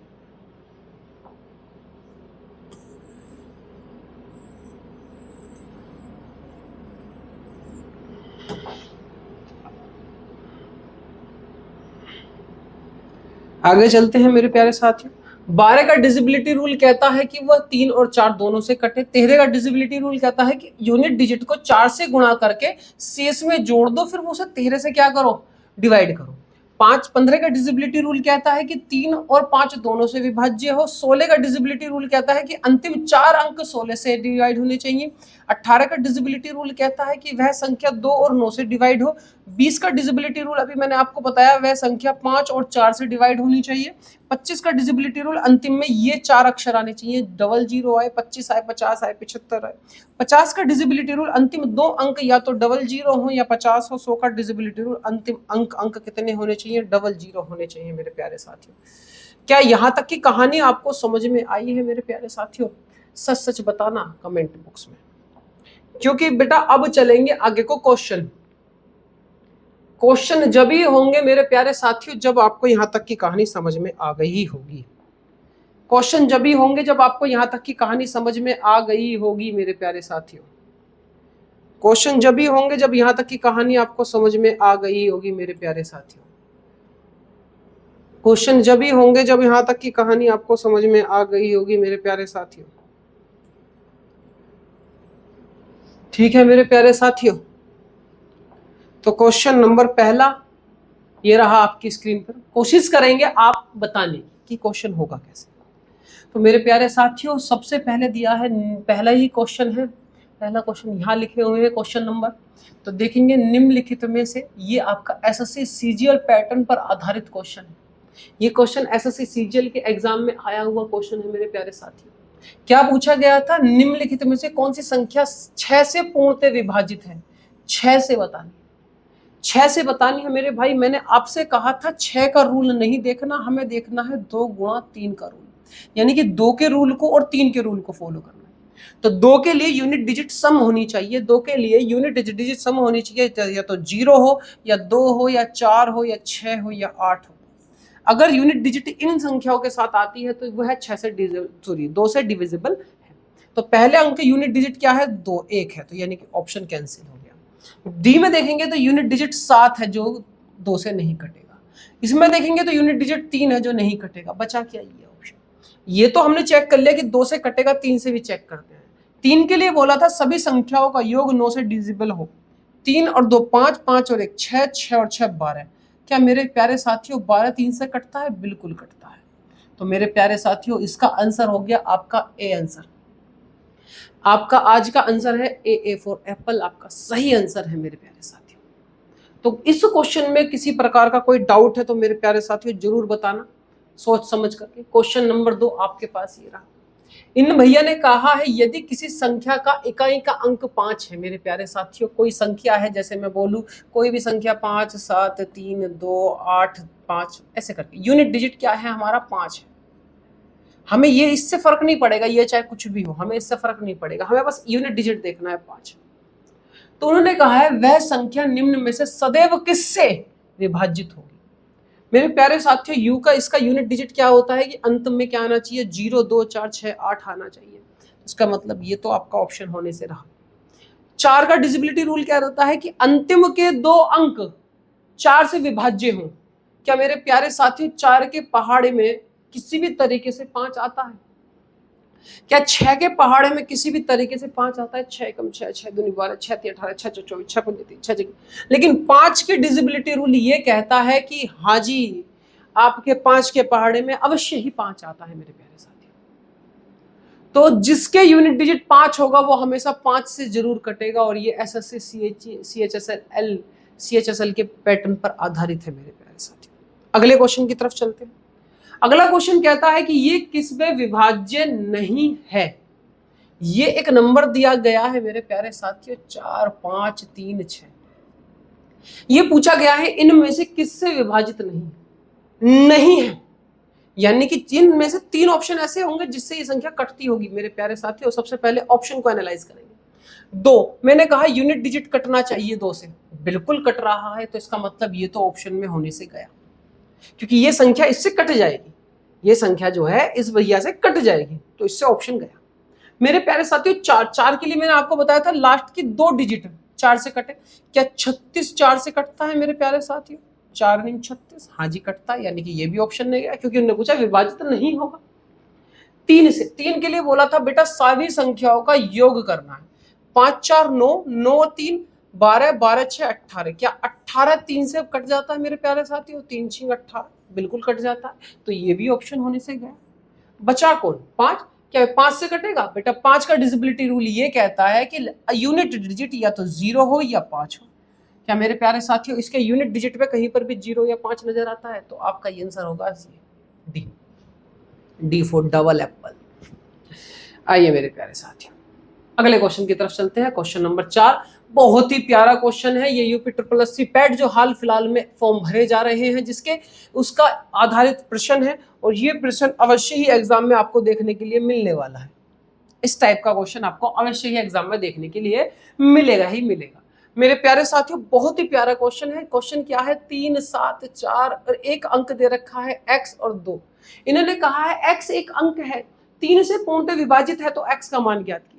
आगे चलते हैं मेरे प्यारे साथियों। 12 का डिविजिबिलिटी रूल कहता है कि वह 3 और 4 दोनों से कटे। 13 का डिविजिबिलिटी रूल कहता है कि यूनिट डिजिट को 4 से गुणा करके शेष में जोड़ दो, फिर उसे 13 से क्या करो? डिवाइड करो। 15 का डिविजिबिलिटी रूल कहता है कि 3 और 5 दोनों से विभाज्य हो। 16 का डिविजिबिलिटी रूल कहता है कि अंतिम 4 अंक 16 से डिवाइड होने चाहिए। 18 का डिविजिबिलिटी रूल कहता है कि वह संख्या 2 और 9 से डिवाइड हो। 20 का डिविजिबिलिटी रूल अभी मैंने आपको बताया, वह संख्या 5 और 4 से डिवाइड होनी चाहिए। 25 का डिविजिबिलिटी रूल अंतिम में ये 4 अक्षर आने चाहिए, 00 आए, 25 आए, 50 आए, 75 आए। 50 का डिविजिबिलिटी रूल अंतिम 2 अंक या तो 00 हो या 50 हो। 100 का डिविजिबिलिटी रूल अंतिम अंक कितने होने चाहिए? 00 होने चाहिए मेरे प्यारे साथियों। क्या यहां तक की कहानी आपको समझ में आई है मेरे प्यारे साथियों? सच सच बताना कमेंट बॉक्स में, क्योंकि बेटा अब चलेंगे आगे को क्वेश्चन जब ही होंगे मेरे प्यारे साथियों जब आपको यहां तक की कहानी समझ में आ गई होगी। क्वेश्चन जब ही होंगे जब आपको यहां तक की कहानी समझ में आ गई होगी मेरे प्यारे साथियों। क्वेश्चन जब ही होंगे जब यहां तक की कहानी आपको समझ में आ गई होगी मेरे प्यारे साथियों। क्वेश्चन जब ही होंगे जब यहां तक की कहानी आपको समझ में आ गई होगी मेरे प्यारे साथियों। ठीक है मेरे प्यारे साथियों, तो क्वेश्चन नंबर पहला ये रहा आपकी स्क्रीन पर। कोशिश करेंगे आप बताने की क्वेश्चन होगा कैसे। तो मेरे प्यारे साथियों सबसे पहले दिया है, पहला ही क्वेश्चन है, पहला क्वेश्चन यहाँ लिखे हुए हैं क्वेश्चन नंबर। तो देखेंगे निम्नलिखित में से ये आपका एसएससी सीजीएल पैटर्न पर आधारित क्वेश्चन है। ये क्वेश्चन एसएससी सीजीएल के एग्जाम में आया हुआ क्वेश्चन है मेरे प्यारे साथियों। क्या पूछा गया था? निम्नलिखित में से कौन सी संख्या 6 से पूर्णतः विभाजित है? 6 से बतानी, 6 से बतानी है मेरे भाई। मैंने आपसे कहा था 6 का रूल नहीं देखना, हमें देखना है 2 गुणा 3 का रूल, यानी कि 2 के रूल को और 3 के रूल को फॉलो करना है। तो 2 के लिए यूनिट डिजिट सम होनी चाहिए, 2 के लिए यूनिट डिजिट सम होनी चाहिए, या तो 0 हो या 2 हो या 4 हो या 6 हो या 8 हो। अगर यूनिट डिजिट इन संख्याओं के साथ आती है तो वह 2 से डिविजिबल है। तो पहले अंक यूनिट डिजिट क्या है? 2, 1 है, तो यानी कि ऑप्शन कैंसिल हो गया। डी में देखेंगे तो यूनिट डिजिट 7 है जो 2 से नहीं कटेगा। इसमें देखेंगे तो यूनिट डिजिट 3 है जो नहीं कटेगा। बचा क्या? ये ऑप्शन। ये तो हमने चेक कर लिया कि 2 से कटेगा, 3 से भी चेक करते हैं। 3 के लिए बोला था सभी संख्याओं का योग 9 से डिविजिबल हो। 3 और 2 5, 5 और 1 6, 6 और 6 12। क्या मेरे प्यारे साथियों 12 3 से कटता है? बिल्कुल कटता है। तो मेरे प्यारे साथियों इसका आंसर हो गया आपका ए आंसर। आपका आज का आंसर है ए फॉर एप्पल, आपका सही आंसर है मेरे प्यारे साथियों। तो इस क्वेश्चन में किसी प्रकार का कोई डाउट है तो मेरे प्यारे साथियों जरूर बताना सोच समझ करके। क्वेश्चन नंबर 2 आपके पास ये रहा। इन भैया ने कहा है यदि किसी संख्या का इकाई का अंक 5 है, मेरे प्यारे साथियों, कोई संख्या है, जैसे मैं बोलूं कोई भी संख्या 5, 7, 3, 2, 8, 5 ऐसे करके, यूनिट डिजिट क्या है हमारा 5 है। हमें ये इससे फर्क नहीं पड़ेगा, ये चाहे कुछ भी हो, हमें इससे फर्क नहीं पड़ेगा, हमें बस यूनिट डिजिट देखना है 5। तो उन्होंने कहा है वह संख्या निम्न में से सदैव किससे विभाजित होगी। मेरे प्यारे साथियों, यू का इसका यूनिट डिजिट क्या होता है कि अंत में क्या आना चाहिए, 0, 2, 4, 6, 8 आना चाहिए। इसका मतलब ये तो आपका ऑप्शन होने से रहा। 4 का डिजिबिलिटी रूल क्या रहता है कि अंतिम के 2 अंक 4 से विभाज्य हों। क्या मेरे प्यारे साथियों 4 के पहाड़े में किसी भी तरीके से 5 आता है? क्या 6 के पहाड़े में किसी भी तरीके से 5 आता है? 6 कम 6, 6 दूनी 12, 6 3 18, 6 4 24, 6 5 3, 6 6। लेकिन 5 के डिजिबिलिटी रूल ये कहता है कि हाँ जी, आपके 5 के पहाड़े में अवश्य ही 5 आता है मेरे प्यारे साथियों। तो जिसके यूनिट डिजिट 5 होगा वो हमेशा 5 से जरूर कटेगा, और ये SSC CHSL के पैटर्न पर आधारित है मेरे प्यारे साथियों। अगले क्वेश्चन की तरफ चलते हैं। अगला क्वेश्चन कहता है कि ये किसमें विभाज्य नहीं है। ये एक नंबर दिया गया है मेरे प्यारे साथियों 4, 5, 3, 6। ये पूछा गया है इनमें से किससे विभाजित नहीं है, यानी कि जिनमें से 3 ऑप्शन ऐसे होंगे जिससे ये संख्या कटती होगी मेरे प्यारे साथियों। सबसे पहले ऑप्शन को एनालाइज करेंगे। 2, मैंने कहा यूनिट डिजिट कटना चाहिए 2 से, बिल्कुल कट रहा है, तो इसका मतलब ये तो ऑप्शन में होने से गया, क्योंकि ये संख्या इससे कट जाएगी, ये संख्या जो है इस भैया से कट जाएगी, तो इससे ऑप्शन गया। मेरे प्यारे साथियों 4 के लिए मैंने आपको बताया था लास्ट की 2 डिजिट 4 से कटे। क्या 36 4 से कटता है मेरे प्यारे साथियों? 4 नहीं 36, हाँ जी कटता है, यानी कि ये भी ऑप्शन नहीं गया, क्योंकि उन्होंने पूछा विभाजित नहीं होगा। 3 से, 3 के लिए बोला था बेटा सभी संख्याओं का योग करना है। 5 4 9, 9 3 12, 12 6 18। क्या 18 3 से कट जाता है मेरे प्यारे साथियों? 3 6 18 बिल्कुल कट जाता है, तो ये भी ऑप्शन होने से गया। बचा कौन? 5। क्या 5 से कटेगा? बेटा 5 का डिजिबिलिटी रूल ये कहता है कि यूनिट डिजिट या तो 0 हो या 5 हो। क्या मेरे प्यारे साथियों इसके यूनिट डिजिट पे कहीं पर भी 0 या 5 नजर आता है? तो आपका ये आंसर होगा डी फॉर डबल एप्पल। आइए मेरे प्यारे साथियों अगले क्वेश्चन की तरफ चलते हैं। क्वेश्चन नंबर 4 बहुत ही प्यारा क्वेश्चन है। ये यूपी SSC पैट जो हाल फिलहाल में फॉर्म भरे जा रहे हैं, जिसके उसका आधारित प्रश्न है, और ये प्रश्न अवश्य ही एग्जाम में आपको देखने के लिए मिलने वाला है। इस टाइप का क्वेश्चन आपको अवश्य ही एग्जाम में देखने के लिए मिलेगा ही मिलेगा मेरे प्यारे साथियों। बहुत ही प्यारा क्वेश्चन है। क्वेश्चन क्या है? 3 7 4 और 1 अंक दे रखा है x और 2। इन्होंने कहा है x एक अंक है, 3 से पूर्णतः विभाजित है, तो x का मान ज्ञात कीजिए।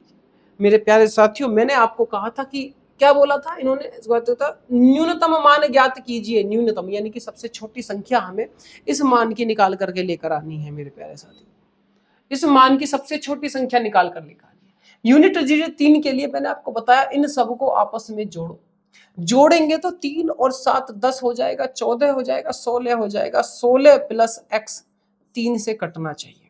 मेरे प्यारे साथियों मैंने आपको कहा था कि क्या बोला था इन्होंने? इस बात था न्यूनतम मान ज्ञात कीजिए। न्यूनतम यानी कि सबसे छोटी संख्या हमें इस मान की निकाल करके लेकर आनी है मेरे प्यारे साथियों। इस मान की सबसे छोटी संख्या निकाल कर लेकर आनी है। यूनिट डिजिट 3 के लिए मैंने आपको बताया इन सबको आपस में जोड़ो। जोड़ेंगे तो 3 और 7 10 हो जाएगा, 14 हो जाएगा, 16 हो जाएगा। 16 प्लस x 3 से कटना चाहिए।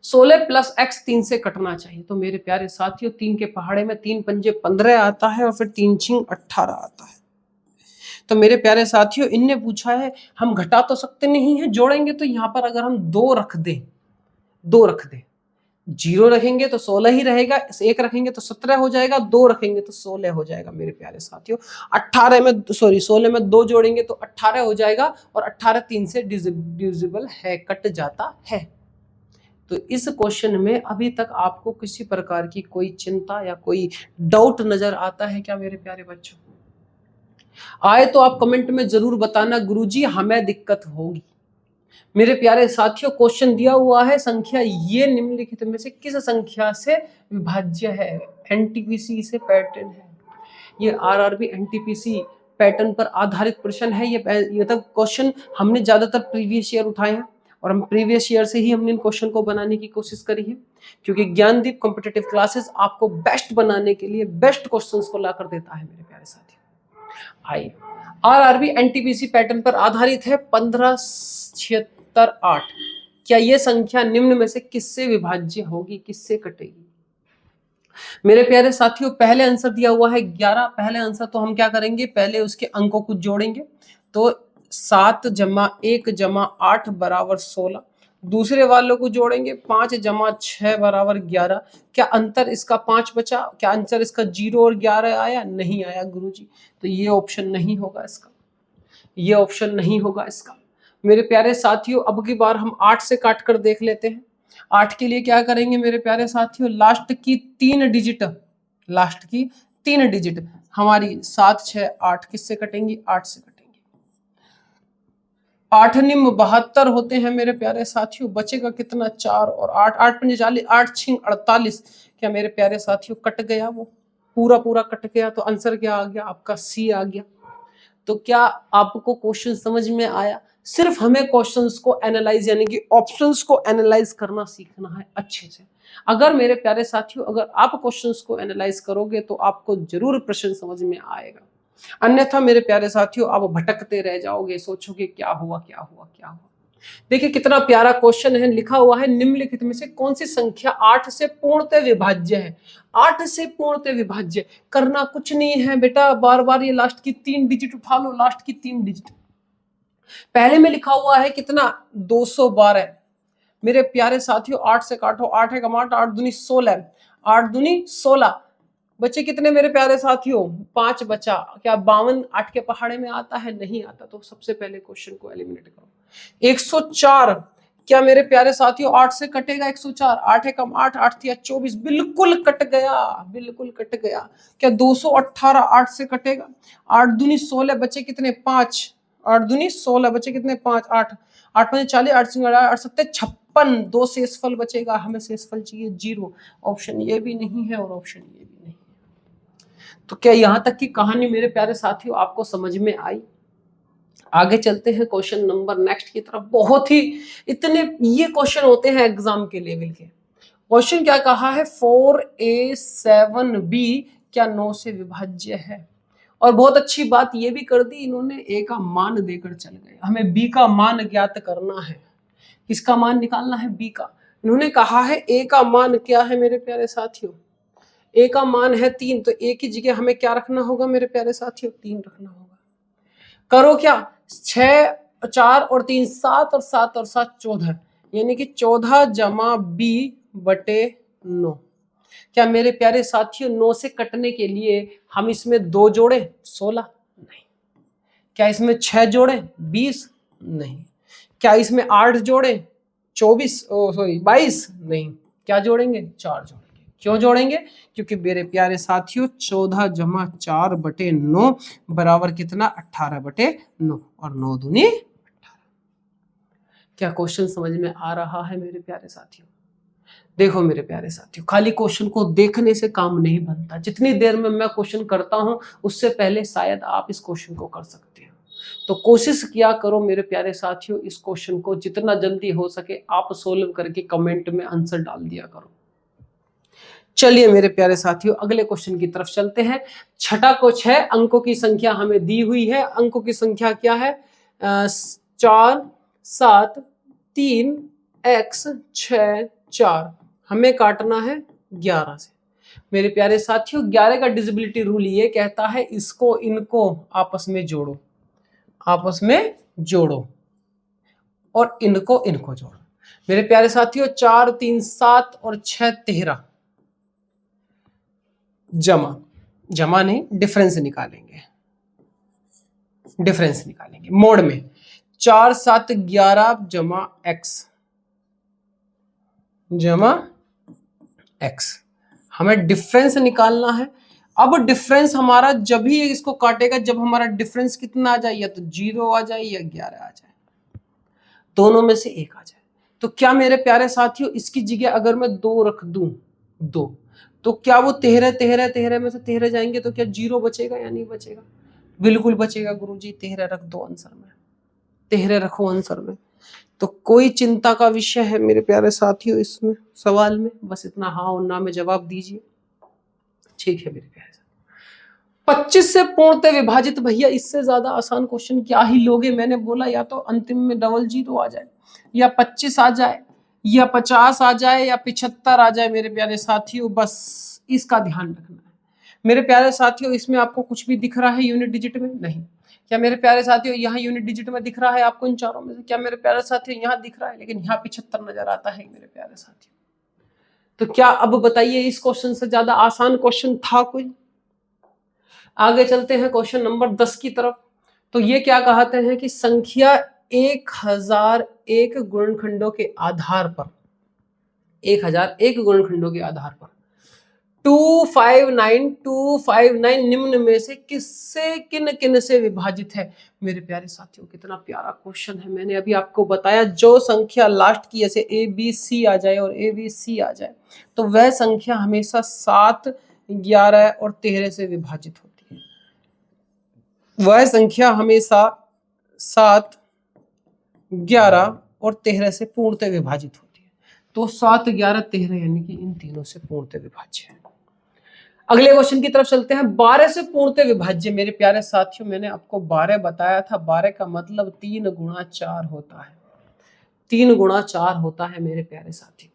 16 प्लस x 3 से कटना चाहिए। तो मेरे प्यारे साथियों 3 के पहाड़े में 3 पंजे 15 आता है, और फिर 3 6 18 आता है। तो मेरे प्यारे साथियों इनने पूछा है, हम घटा तो सकते नहीं है, जोड़ेंगे तो यहाँ पर अगर हम 2 रख दें, 0 रखेंगे तो 16 ही रहेगा, 1 रखेंगे तो 17 हो जाएगा, 2 रखेंगे तो 16 हो जाएगा मेरे प्यारे साथियों। 16 में 2 जोड़ेंगे तो 18 हो जाएगा, और 18 3 से डिविजिबल है, कट जाता है। तो इस क्वेश्चन में अभी तक आपको किसी प्रकार की कोई चिंता या कोई डाउट नजर आता है क्या मेरे प्यारे बच्चों? आए तो आप कमेंट में जरूर बताना गुरुजी हमें दिक्कत होगी। मेरे प्यारे साथियों क्वेश्चन दिया हुआ है, संख्या ये निम्नलिखित में से किस संख्या से विभाज्य है? एनटीपीसी से पैटर्न है, ये आरआरबी एनटीपीसी पैटर्न पर आधारित प्रश्न है। ये तक क्वेश्चन हमने ज्यादातर प्रीवियस ईयर उठाए हैं, और हम प्रीवियस ईयर से ही हमने इन क्वेश्चन को बनाने की कोशिश करी है, क्योंकि ज्ञानदीप कॉम्पिटिटिव क्लासेस आपको बेस्ट बनाने के लिए बेस्ट क्वेश्चंस को लाकर देता है मेरे प्यारे साथियों। आइए आरआरबी एनटीपीसी पैटर्न पर आधारित है। 1576 8। क्या ये संख्या निम्न में से किससे विभाज्य होगी, किससे कटेगी? मेरे प्यारे साथियों पहले आंसर दिया हुआ है 11। पहले आंसर तो हम क्या करेंगे, पहले उसके अंकों को जोड़ेंगे। तो 7 + 1 + 8 = 16, दूसरे वालों को जोड़ेंगे, 5 जमा 6 बराबर 11। क्या अंतर इसका 5 बचा? क्या अंतर इसका 0 और 11 आया? नहीं आया गुरुजी। तो ये ऑप्शन नहीं होगा इसका, ये ऑप्शन नहीं होगा इसका। मेरे प्यारे साथियों, अब की बार हम 8 से काट कर देख लेते हैं। 8 के लिए क्या करेंगे मेरे प्यारे साथियों, लास्ट की 3 डिजिट, लास्ट की 3 डिजिट हमारी 7, 6, 8 किससे कटेंगी? 8 से कटेंगी। 8 निम 72 होते हैं मेरे प्यारे साथियों। बचेगा कितना? 4 और 8, 8 पंजे 40, 8 छिंग 48। क्या मेरे प्यारे साथियों कट गया? वो पूरा पूरा कट गया। तो आंसर क्या आ गया? आपका सी आ गया। तो क्या आपको क्वेश्चन समझ में आया? सिर्फ हमें क्वेश्चंस को एनालाइज यानी कि ऑप्शंस को एनालाइज करना सीखना है अच्छे से। अगर मेरे प्यारे साथियों, अगर आप क्वेश्चंस को एनालाइज करोगे तो आपको जरूर प्रश्न समझ में आएगा। अन्यथा मेरे प्यारे साथियों आप भटकते रह जाओगे, सोचोगे क्या हुआ क्या हुआ क्या हुआ। देखिए कितना प्यारा क्वेश्चन है, लिखा हुआ है निम्नलिखित में से कौन सी संख्या 8 से पूर्णतः विभाज्य है? 8 से पूर्णतः विभाज्य करना कुछ नहीं है बेटा, बार बार ये लास्ट की 3 डिजिट उठा लो, लास्ट की 3 डिजिट। पहले में लिखा हुआ है कितना? 212। मेरे प्यारे साथियों 8 से काटो, 8 है कमाट, 8 दूनी 16, 8 दूनी 16। बच्चे कितने मेरे प्यारे साथियों? 5 बचा। क्या 52 8 के पहाड़े में आता है? नहीं आता। तो सबसे पहले क्वेश्चन को एलिमिनेट करो। 104 क्या मेरे प्यारे साथियों 8 से कटेगा? 104, 8 है कम 8, 8 थिया 24, बिल्कुल कट गया, बिल्कुल कट गया। क्या 218 8 से कटेगा? 8 दूनी 16, बचे कितने? 5, 8 दूनी 16, बचे कितने? 5, 8, 8 5 40, 8 8 7 56, 2 शेषफल बचेगा, हमें शेषफल चाहिए 0। ऑप्शन ये भी नहीं है और ऑप्शन ये भी नहीं है। तो क्या यहां तक की कहानी मेरे प्यारे साथियों आपको समझ में आई? आगे चलते हैं क्वेश्चन नंबर नेक्स्ट की तरफ। बहुत ही इतने ये क्वेश्चन होते हैं एग्जाम के लेवल के। क्वेश्चन क्या कहा है? 4a7b क्या 9 से विभाज्य है? और बहुत अच्छी बात ये भी कर दी इन्होंने, a का मान देकर चल गए। हमें b का मान ज्ञात करना है। किसका मान निकालना है? b का। इन्होंने कहा है a का मान क्या है मेरे प्यारे साथियों? a का मान है 3, तो a की जगह हमें क्या रखना होगा मेरे प्यारे साथियों? 3 रखना होगा। करो क्या? 6, 4 और 3 7 और 7 और 7 14, यानी कि 14 जमा b बटे 9। क्या मेरे प्यारे साथियों 9 से कटने के लिए हम इसमें 2 जोड़े? 16 नहीं। क्या इसमें 6 जोड़े? 20 नहीं। क्या इसमें 8 जोड़े? 22 नहीं। क्या जोड़ेंगे? 4 जोड़ेंगे। क्यों जोड़ेंगे? क्योंकि मेरे प्यारे साथियों 14 जमा 4 बटे 9 बराबर कितना? 18 बटे 9 और 9 दूनी 18। क्या क्वेश्चन समझ में आ रहा है मेरे प्यारे साथियों? देखो मेरे प्यारे साथियों, खाली क्वेश्चन को देखने से काम नहीं बनता। जितनी देर में मैं क्वेश्चन करता हूं उससे पहले शायद आप इस क्वेश्चन को कर सकते हैं। तो कोशिश किया करो मेरे प्यारे साथियों, इस क्वेश्चन को जितना जल्दी हो सके आप सोल्व करके कमेंट में आंसर डाल दिया करो। चलिए मेरे प्यारे साथियों अगले क्वेश्चन की तरफ चलते हैं। छठा कुछ है, अंकों की संख्या हमें दी हुई है। अंकों की संख्या क्या है? 4 7 3 x 6 4। हमें काटना है 11 से। मेरे प्यारे साथियों 11 का डिविजिबिलिटी रूल ये कहता है इसको इनको आपस में जोड़ो, आपस में जोड़ो और इनको इनको जोड़ो। मेरे प्यारे साथियों 4 3 7 और 6 13, जमा जमा नहीं डिफरेंस निकालेंगे, डिफरेंस निकालेंगे मोड में। 4 7 11 जमा x जमा x, हमें डिफरेंस निकालना है। अब डिफरेंस हमारा जब ही इसको काटेगा जब हमारा डिफरेंस कितना आ जाए, या तो 0 आ जाए या 11 आ जाए, दोनों में से एक आ जाए। तो क्या मेरे प्यारे साथियों इसकी जगह अगर मैं 2 रख दूं, 2, तो क्या वो 13 13 13 में से 13 जाएंगे तो क्या 0 बचेगा या नहीं बचेगा? बिल्कुल बचेगा गुरुजी। 13 रख दो आंसर में, 13 रखो आंसर में। तो कोई चिंता का विषय है मेरे प्यारे साथियों इसमें सवाल में? बस इतना हाँ और ना में जवाब दीजिए। ठीक है मेरे प्यारे, 25 से पूर्णतः विभाजित। भैया इससे ज्यादा आसान क्वेश्चन क्या ही लोगे? मैंने बोला या तो अंतिम में डबल 0 आ जाए, या 25 आ जाए, या 50 आ जाए, या 75 आ जाए मेरे प्यारे साथियों। बस इसका ध्यान रखना है। मेरे प्यारे साथियों इसमें आपको कुछ भी दिख रहा है यूनिट डिजिट में? नहीं। क्या मेरे प्यारे साथियों यहाँ यूनिट डिजिट में दिख रहा है आपको इन चारों में से? क्या मेरे प्यारे साथियों यहाँ दिख रहा है? लेकिन यहाँ 75 नजर आता है मेरे प्यारे साथियों। तो क्या अब बताइए इस क्वेश्चन से ज्यादा आसान क्वेश्चन था कोई? आगे चलते हैं क्वेश्चन नंबर 10 की तरफ। तो ये क्या कहते हैं कि संख्या 1001 गुणनखंडों के आधार पर 1001 गुणनखंडों के आधार पर 259 निम्न में से किससे किन किन से विभाजित है? मेरे प्यारे साथियों कितना प्यारा क्वेश्चन है। मैंने अभी आपको बताया जो संख्या लास्ट की जैसे ABC आ जाए और ABC आ जाए तो वह संख्या हमेशा 7, 11 और 13 से विभाजित होती है। वह संख्या हमेशा 7, 11 और 13 से पूर्णतः विभाजित होती है। तो 7, 11, 13 यानी कि इन तीनों से पूर्णतः विभाज्य है। अगले क्वेश्चन की तरफ चलते हैं। 12 से पूर्णतः विभाज्य। मेरे प्यारे साथियों मैंने आपको 12 बताया था। 12 का मतलब 3 गुणा 4 होता है। 3 गुणा 4 होता है मेरे प्यारे साथियों।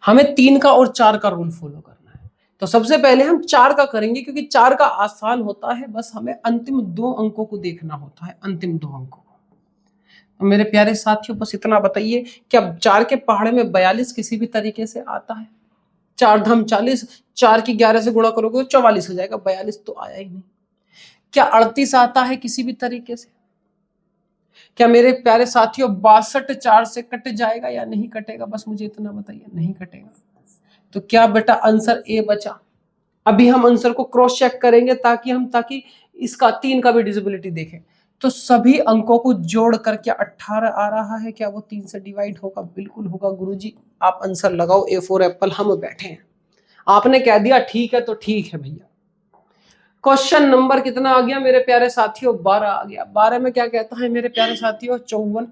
हमें 3 का और 4 का रूल फॉलो करना है। तो सबसे पहले हम 4 का करेंगे क्योंकि 4 का आसान होता है। बस हमें अंतिम 2 अंकों को देखना होता है, अंतिम 2 अंकों को। तो मेरे प्यारे साथियों बस इतना बताइए, क्या 4 के पहाड़े में 42 किसी भी तरीके से आता है? 4 धाम 40, 4 की 11 से गुणा करोगे तो 44 हो जाएगा, 42 तो आया ही नहीं। क्या 38 आता है किसी भी तरीके से? क्या मेरे प्यारे साथियों 62 4 से कट जाएगा या नहीं कटेगा? बस मुझे इतना बताइए, नहीं कटेगा। तो क्या बेटा आंसर ए बचा? अभी हम आंसर को क्रॉस चेक करेंगे ताकि इसका 3 का भी डिजिबिलिटी देखें। तो सभी अंकों को जोड़कर क्या 18 आ रहा है? क्या वो 3 से डिवाइड होगा? बिल्कुल होगा गुरुजी। आप आंसर लगाओ A फॉर एप्पल। हम बैठे हैं, आपने कह दिया ठीक है तो ठीक है भैया। क्वेश्चन नंबर कितना आ गया मेरे प्यारे साथियों? 12 आ गया। 12 में क्या कहता है मेरे प्यारे साथियों? 54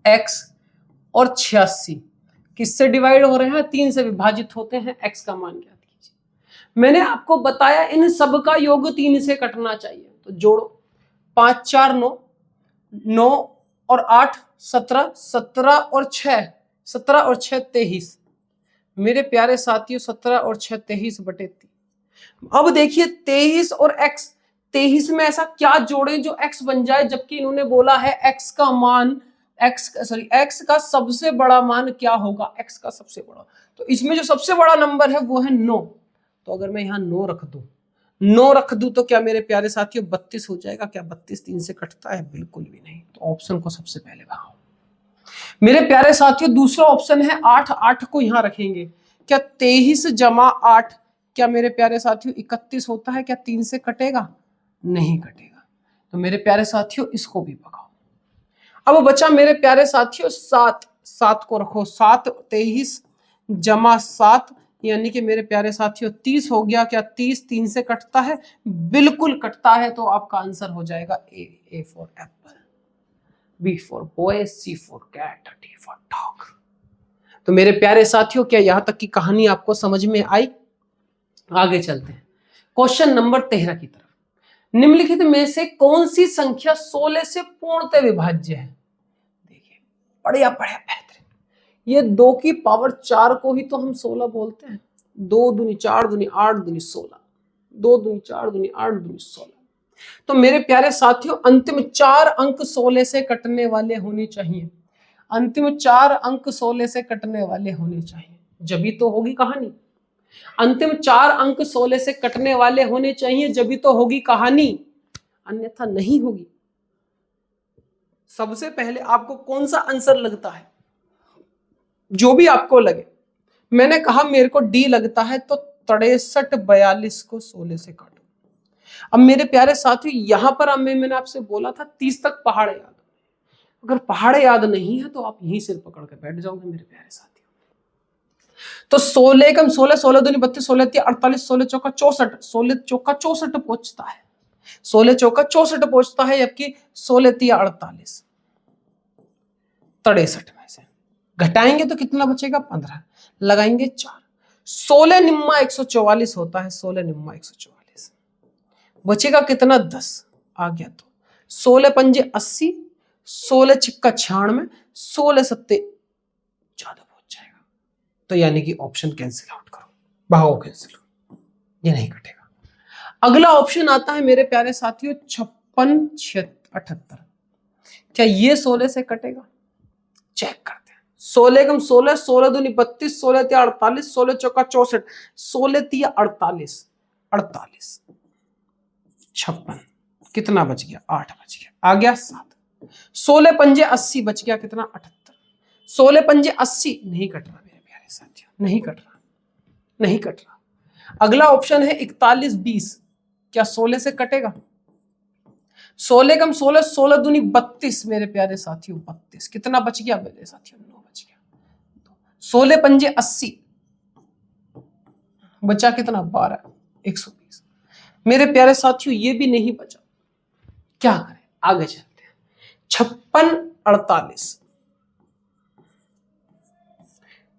x और 86 किससे डिवाइड हो रहे हैं? 3 से विभाजित होते हैं। x का मान ज्ञात कीजिए। मैंने आपको बताया इन सब का योग 3 से कटना चाहिए। तो जोड़ो, 5 4 9, 9 और 8 17, 17 और 6, 17 और 6 23। मेरे प्यारे साथियों 17 और 6 23/3। अब देखिए 23 और x, 23 में ऐसा क्या जोड़े जो x बन जाए, जबकि इन्होंने बोला है x का मान x का सबसे बड़ा मान क्या होगा? x का सबसे बड़ा। तो इसमें जो सबसे बड़ा नंबर है वो है 9। तो अगर मैं यहाँ 9 रख दूं तो क्या मेरे प्यारे साथियों 32 हो जाएगा? क्या 32 3 से कटता है? बिल्कुल भी नहीं। तो ऑप्शन को सबसे पहले भगाओ। मेरे प्यारे साथियों दूसरा ऑप्शन है 8। 8 को यहां रखेंगे। क्या 23 जमा 8 क्या मेरे प्यारे साथियों 31 होता है? क्या 3 से कटेगा? नहीं कटेगा। तो मेरे प्यारे साथियों इसको भी भगाओ। अब बचा मेरे प्यारे साथियों 7। 7 को रखो। 7 23 जमा 7 यानी कि मेरे प्यारे साथियों 30 हो गया। क्या 30 3 से कटता है? बिल्कुल कटता है। तो आपका आंसर हो जाएगा A for apple, B for boy, C for cat, D for dog. तो मेरे प्यारे साथियों क्या यहां तक की कहानी आपको समझ में आई? आगे चलते हैं क्वेश्चन नंबर 13 की तरफ। निम्नलिखित में से कौन सी संख्या 16 से पूर्णतः विभाज्य है? देखिए बढ़िया बेहतरीन। ये 2 की पावर 4 को ही तो हम 16 बोलते हैं। 2 दूनी 4 दूनी 8 दूनी 16, 2 दूनी 4 दूनी 8 दूनी 16। तो मेरे प्यारे साथियों अंतिम 4 अंक 16 से कटने वाले होने चाहिए। अंतिम 4 अंक 16 से कटने वाले होने चाहिए, जभी तो होगी कहानी। अंतिम 4 अंक 16 से कटने वाले होने चाहिए, जभी तो होगी कहानी, अन्यथा नहीं होगी। सबसे पहले आपको कौन सा आंसर लगता है? जो भी आपको लगे। मैंने कहा मेरे को डी लगता है, तो 63 42 को 16 से काटो। अब मेरे प्यारे साथियों यहां पर मैंने आपसे बोला था 30 तक पहाड़ याद। अगर पहाड़ याद नहीं है तो आप यहीं सिर पकड़ के बैठ जाओगे मेरे प्यारे साथियों। तो 16 कम 16, 16 दूनी 32, 16 3 48, 16 चौका 64, 16 चौका 64 पहुंचता है। 16 चौका 64 पहुंचता है, जबकि 16 3 48। 63 में से घटाएंगे तो कितना बचेगा? 15। लगाएंगे 4। 16 निम्मा 144 होता है। 16 निम्मा 144 बचेगा कितना? 10 आ गया। तो 16 पंजे 80, 16 छिक्का 96, 16 सत्ते ज्यादा पहुंच जाएगा। तो यानी कि ऑप्शन कैंसिल आउट करो, भागो कैंसिल। ये नहीं कटेगा। अगला ऑप्शन आता है मेरे प्यारे साथियों 56 78। क्या ये 16 से कटेगा? चेक करते हैं। 16 कम 16, 16 दूनी 32, 16 तिया 48, 16 चौका 64, 16 तिया 48, 48 56 कितना बच गया? 8 बच गया। आ गया 7। 16 पंजे 80 बच गया कितना? 78। 16 पंजे 80 नहीं कट रहा मेरे प्यारे साथियों, नहीं कट रहा, नहीं कट रहा। अगला ऑप्शन है 41 20। क्या 16 से कटेगा? 16 कम 16, 16 दूनी 32 मेरे प्यारे साथियों 32 कितना बच गया मेरे साथियों? 9 बच गया। 16 पंजे 80 बचा कितना? 12 120 मेरे प्यारे साथियों। ये भी नहीं बचा, क्या करें? आगे चलते हैं। 56 48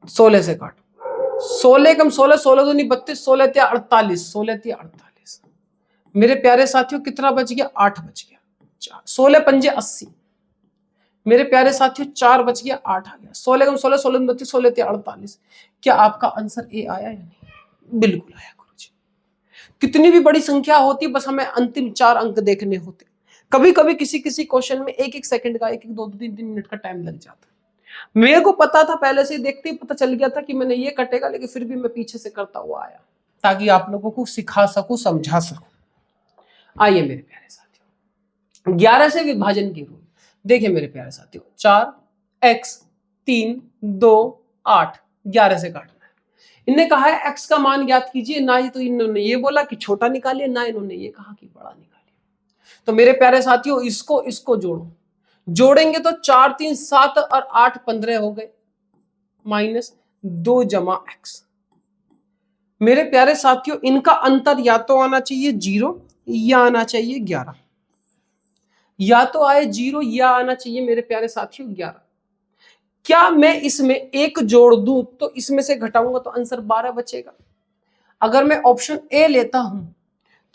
16 से काटो। 16 कम 16, 16 दूनी 32, 16 तिया 48, 16 तिया 48 मेरे प्यारे साथियों कितना बच गया? 8 बच गया। 16 पंजे 80 मेरे प्यारे साथियों 4 बच गया, 8 आ गया। 16 कम 16, 16 32, 16 तिया 48। क्या आपका आंसर ए आया या नहीं? बिल्कुल आया गुरुजी। कितनी भी बड़ी संख्या होती, बस हमें अंतिम 4 अंक देखने होते। कभी कभी किसी किसी क्वेश्चन में 1-1 सेकंड का, 1-1 2-3 मिनट का टाइम लग जाता है। मेरे को पता था, पहले से देखते ही पता चल गया था कि मैंने ये कटेगा, लेकिन फिर भी मैं पीछे से करता हुआ आया ताकि आप लोगों को सिखा सकूं, समझा सकूं। आइए मेरे प्यारे साथियों, 11 से विभाजन की रूल देखिए मेरे प्यारे साथियों। 4x 3 2 8 11 से काटना है। इन्हें कहा है x का मान ज्ञात कीजिए, ना ही तो इन्होंने ये बोला कि छोटा निकालिए, ना इन्होंने ये कहा कि बड़ा निकालिए। तो मेरे प्यारे साथियों इसको जोड़ो, जोड़ेंगे तो 4 3 7 और 8 15 हो गए, माइनस 2 जमा x। मेरे प्यारे साथियों इनका अंतर या तो आना चाहिए 0 या आना चाहिए 11, या तो आए 0 या आना चाहिए मेरे प्यारे साथियों 11। क्या मैं इसमें एक जोड़ दूं तो इसमें से घटाऊंगा तो आंसर 12 बचेगा। अगर मैं ऑप्शन ए लेता हूं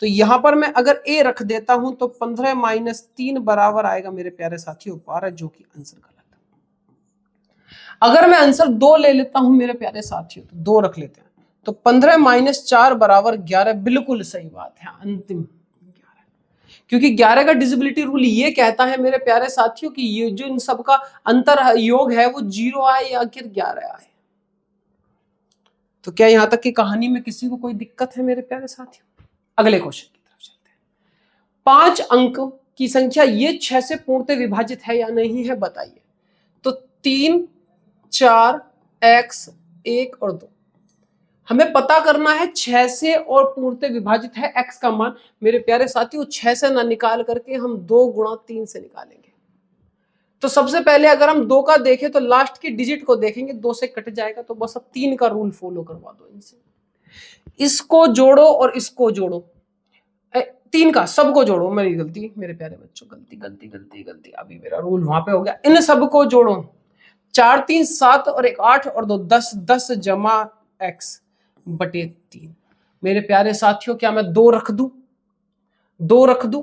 तो यहां पर मैं अगर ए रख देता हूं तो 15 माइनस 3 बराबर आएगा मेरे प्यारे साथियों 12, जो कि आंसर गलत है। अगर मैं आंसर 2 ले लेता हूं मेरे प्यारे साथियों तो 2 रख लेते हैं, तो 15 माइनस 4 बराबर 11, बिल्कुल सही बात है, अंतिम 11। क्योंकि 11 का डिजिबिलिटी रूल ये कहता है मेरे प्यारे साथियों कि ये जो इन सब का अंतर योग है वो 0 आए या फिर 11 आए। तो क्या यहां तक की कहानी में किसी को कोई दिक्कत है मेरे प्यारे साथियों? अगले क्वेश्चन की तरफ चलते हैं। 5 अंक की संख्या ये 6 से पूर्णतः विभाजित है या नहीं है, बताइए। तो 3 4 x 1 और 2 हमें पता करना है 6 से और पूर्णतः विभाजित है x का मान। मेरे प्यारे साथियों 6 से ना निकाल करके हम 2 गुणा 3 से निकालेंगे। तो सबसे पहले अगर हम 2 का देखें तो लास्ट की डिजिट को देखेंगे, 2 से कट जाएगा, तो बस अब 3 का रूल फॉलो करवा दो इनसे। इसको जोड़ो और इसको जोड़ो, 3 का सबको जोड़ो। मेरी गलती मेरे प्यारे बच्चों, गलती गलती गलती गलती, अभी मेरा रूल वहां पे हो गया। इन सबको जोड़ो, 4 3 7 और 1 8 और 2 10, 10 जमा x बटे 3। मेरे प्यारे साथियों क्या मैं 2 रख दूं? 2 रख दूं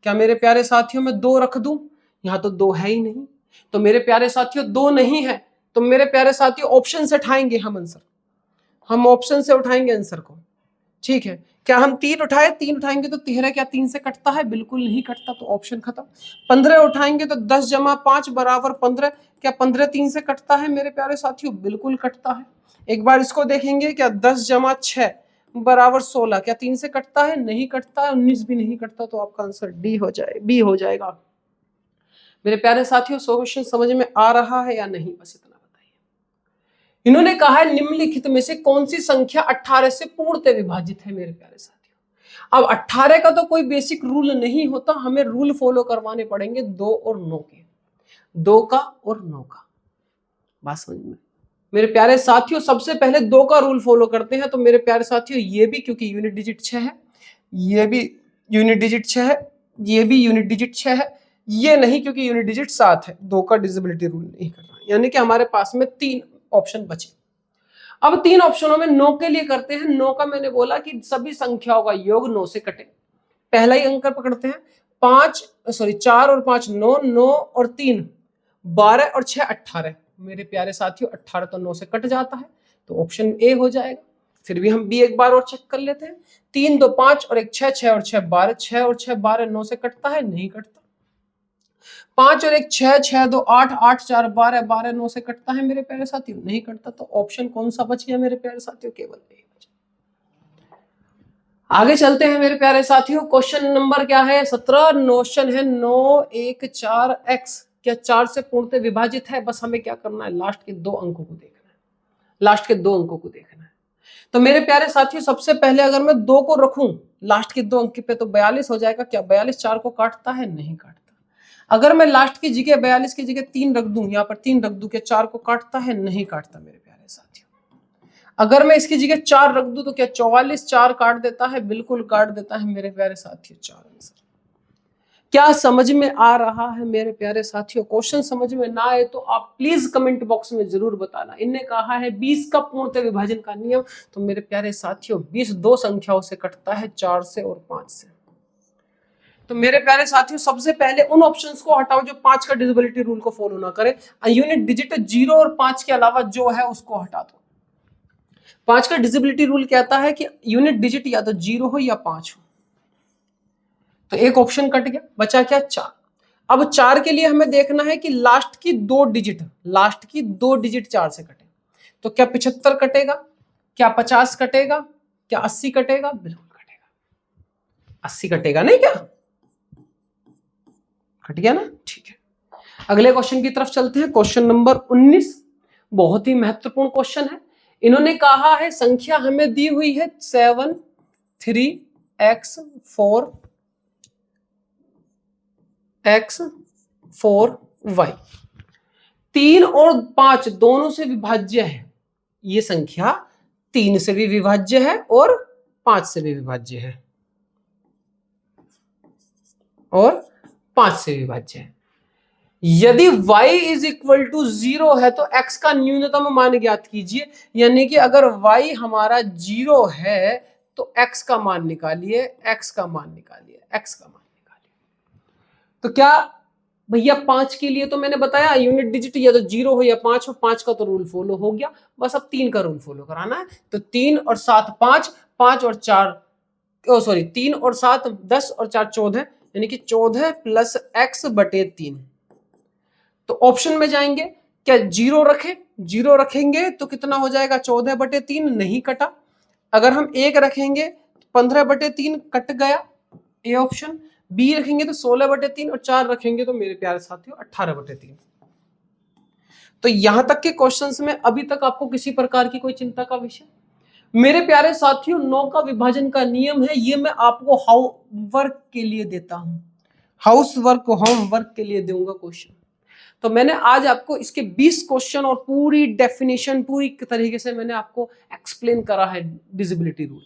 क्या मेरे प्यारे साथियों? मैं 2 रख दूं? यहां तो 2 है ही नहीं। तो मेरे प्यारे साथियों 2 नहीं है, तो मेरे प्यारे साथियों ऑप्शन से उठाएंगे हम आंसर, हम ऑप्शन से उठाएंगे आंसर को, ठीक है। क्या हम 3 उठाए? 3 उठाएंगे तो 13 क्या 3 से कटता है? बिल्कुल नहीं कटता, तो ऑप्शन खत्म। 15 उठाएंगे तो 10 जमा 5 बराबर 15, क्या 15 3 से कटता है मेरे प्यारे साथियों? बिल्कुल कटता है। एक बार इसको देखेंगे, क्या 10 जमा 6 बराबर 16, क्या 3 से कटता है? नहीं कटता है। 19 भी नहीं कटता, तो आपका आंसर डी हो जाए, बी हो जाएगा। मेरे प्यारे साथियों क्वेश्चन समझ में आ रहा है या नहीं, बस इतना बताइए। इन्होंने कहा है निम्नलिखित में से कौन सी संख्या 18 से पूर्णतः विभाजित है मेरे प्यारे साथियों। अब 18 का तो कोई बेसिक रूल नहीं होता, हमें रूल फॉलो करवाने पड़ेंगे 2 और 9 के, 2 का और 9 का। बात समझ में मेरे प्यारे साथियों? सबसे पहले 2 का रूल फॉलो करते हैं। तो मेरे प्यारे साथियों ये भी, क्योंकि यूनिट डिजिट 6 है, ये भी यूनिट डिजिट 6 है, ये भी यूनिट डिजिट 6 है, ये नहीं क्योंकि यूनिट डिजिट 7 है। 2 का डिजिबिलिटी रूल नहीं करना, यानी कि हमारे पास में 3 ऑप्शन बचे। अब 3 ऑप्शनों में 9 के लिए करते हैं। 9 का मैंने बोला कि सभी संख्याओं का योग 9 से कटे। पहला ही अंक पकड़ते हैं, 4 और 5 9, 9 और 3 12 और 6 18। मेरे प्यारे साथियों 18 तो 9 से कट जाता है, तो ऑप्शन ए हो जाएगा। फिर भी हम बी एक बार और चेक कर लेते हैं। 3 2 5 और 1 6, 6 और 6 12, 6 और 6 12, 9 से कटता है, नहीं कटता। 5 और 1 6, 6 2 8, 8 4 12, 12 9 से कटता है मेरे प्यारे साथियों, नहीं कटता। तो ऑप्शन कौन सा बच गया मेरे प्यारे साथियों? केवल यही बचा। आगे चलते हैं मेरे प्यारे साथियों। क्वेश्चन नंबर क्या है? 17। नोशन है 9 1 4 x क्या 4 से पूर्णतः विभाजित है? बस हमें क्या करना है? लास्ट के 2 अंकों को देखना है, लास्ट के 2 अंकों को देखना है। तो मेरे प्यारे साथियों सबसे पहले अगर मैं 2 को रखूं लास्ट के 2 अंक पे तो 42 हो जाएगा। क्या 42 4 को काटता है? नहीं काटता। अगर मैं लास्ट की जगह 42 की जगह 3 रख दूं, यहाँ पर 3 रख दूं, क्या 4 को काटता है? नहीं काटता मेरे प्यारे साथियों। अगर मैं इसकी जगह 4 रख दूं तो क्या 44 4 काट देता है? बिल्कुल काट देता है मेरे प्यारे साथियों। 4 आंसर। क्या समझ में आ रहा है मेरे प्यारे साथियों? क्वेश्चन समझ में ना आए तो आप प्लीज कमेंट बॉक्स में जरूर बताना। इनने कहा है 20 का पूर्णतः विभाजन का नियम, तो मेरे प्यारे साथियों 20 2 संख्याओं से कटता है, 4 से और 5 से। तो मेरे प्यारे साथियों सबसे पहले उन ऑप्शंस को हटाओ जो 5 का डिविजिबिलिटी रूल को फॉलो ना करें। यूनिट डिजिट 0 और 5 के अलावा जो है उसको हटा दो। 5 का डिविजिबिलिटी रूल कहता है कि यूनिट डिजिट या तो 0 हो या 5 हो। तो एक ऑप्शन कट गया, बचा क्या? 4। अब 4 के लिए हमें देखना है कि लास्ट की 2 डिजिट 4 से कटे। तो क्या 75 कटेगा? क्या 50 कटेगा? क्या 80 कटेगा? बिल्कुल कटेगा। 80 कटेगा नहीं? क्या कट गया ना? ठीक है। अगले क्वेश्चन की तरफ चलते हैं। क्वेश्चन नंबर 19 बहुत ही महत्वपूर्ण क्वेश्चन है। इन्होंने कहा है संख्या हमें दी हुई है 7 3 x 4 x 4 y। 3 और 5 दोनों से विभाज्य है। ये संख्या 3 से भी विभाज्य है और 5 से भी विभाज्य है और 5 से विभाज्य है। यदि y इज इक्वल टू 0 है तो x का न्यूनतम मान ज्ञात कीजिए। यानी कि अगर y हमारा 0 है तो x का मान निकालिए, x का मान निकालिए, x का मान निकालिए। तो क्या भैया 5 के लिए तो मैंने बताया यूनिट डिजिट या तो 0 हो या 5 हो। 5 का तो रूल फॉलो हो गया, बस अब 3 का रूल फॉलो कराना है। तो 3 और 7 5, 5 और 4 सॉरी 3 और 7 10 और 4 14, यानी कि 14 प्लस x बटे 3। तो ऑप्शन में जाएंगे, क्या 0 रखें? 0 रखेंगे तो कितना हो जाएगा? 14 बटे 3, नहीं कटा। अगर हम 1 रखेंगे 15 बटे 3, कट गया, ए ऑप्शन। बी रखेंगे तो 16 बटे 3 और 4 रखेंगे तो मेरे प्यारे साथियों 18 बटे 3। तो यहां तक के क्वेश्चंस में अभी तक आपको किसी प्रकार की कोई चिंता का विषय? मेरे प्यारे साथियों 9 का विभाजन का नियम है, ये मैं आपको हाउसवर्क के लिए देता हूं, होमवर्क के लिए दूंगा क्वेश्चन। तो मैंने आज आपको इसके 20 क्वेश्चन और पूरी डेफिनेशन पूरी तरीके से मैंने आपको एक्सप्लेन करा है डिविजिबिलिटी रूल।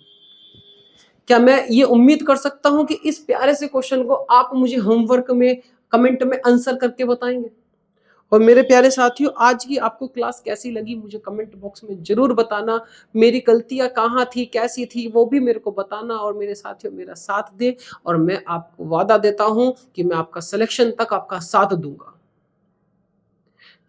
क्या मैं ये उम्मीद कर सकता हूं कि इस प्यारे से क्वेश्चन को आप मुझे होमवर्क में कमेंट में आंसर करके बताएंगे? और मेरे प्यारे साथियों आज की आपको क्लास कैसी लगी मुझे कमेंट बॉक्स में जरूर बताना। मेरी गलतियां कहाँ थी, कैसी थी, वो भी मेरे को बताना। और मेरे साथियों मेरा साथ दे, और मैं आपको वादा देता हूं कि मैं आपका सिलेक्शन तक आपका साथ दूंगा।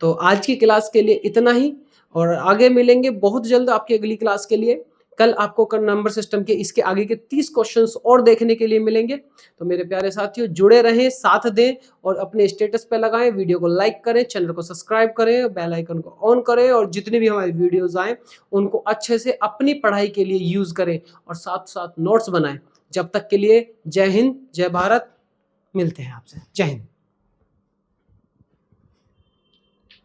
तो आज की क्लास के लिए इतना ही, और आगे मिलेंगे बहुत जल्द आपकी अगली क्लास के लिए। कल आपको नंबर सिस्टम के इसके आगे के 30 क्वेश्चंस और देखने के लिए मिलेंगे। तो मेरे प्यारे साथियों जुड़े रहें, साथ दें और अपने स्टेटस पे लगाएं, वीडियो को लाइक करें, चैनल को सब्सक्राइब करें, बेल आइकन को ऑन करें, और जितनी भी हमारी वीडियोस आए उनको अच्छे से अपनी पढ़ाई के लिए यूज करें और साथ साथ नोट्स बनाएं। जब तक के लिए जय हिंद, जय भारत। मिलते हैं आपसे। जय हिंद।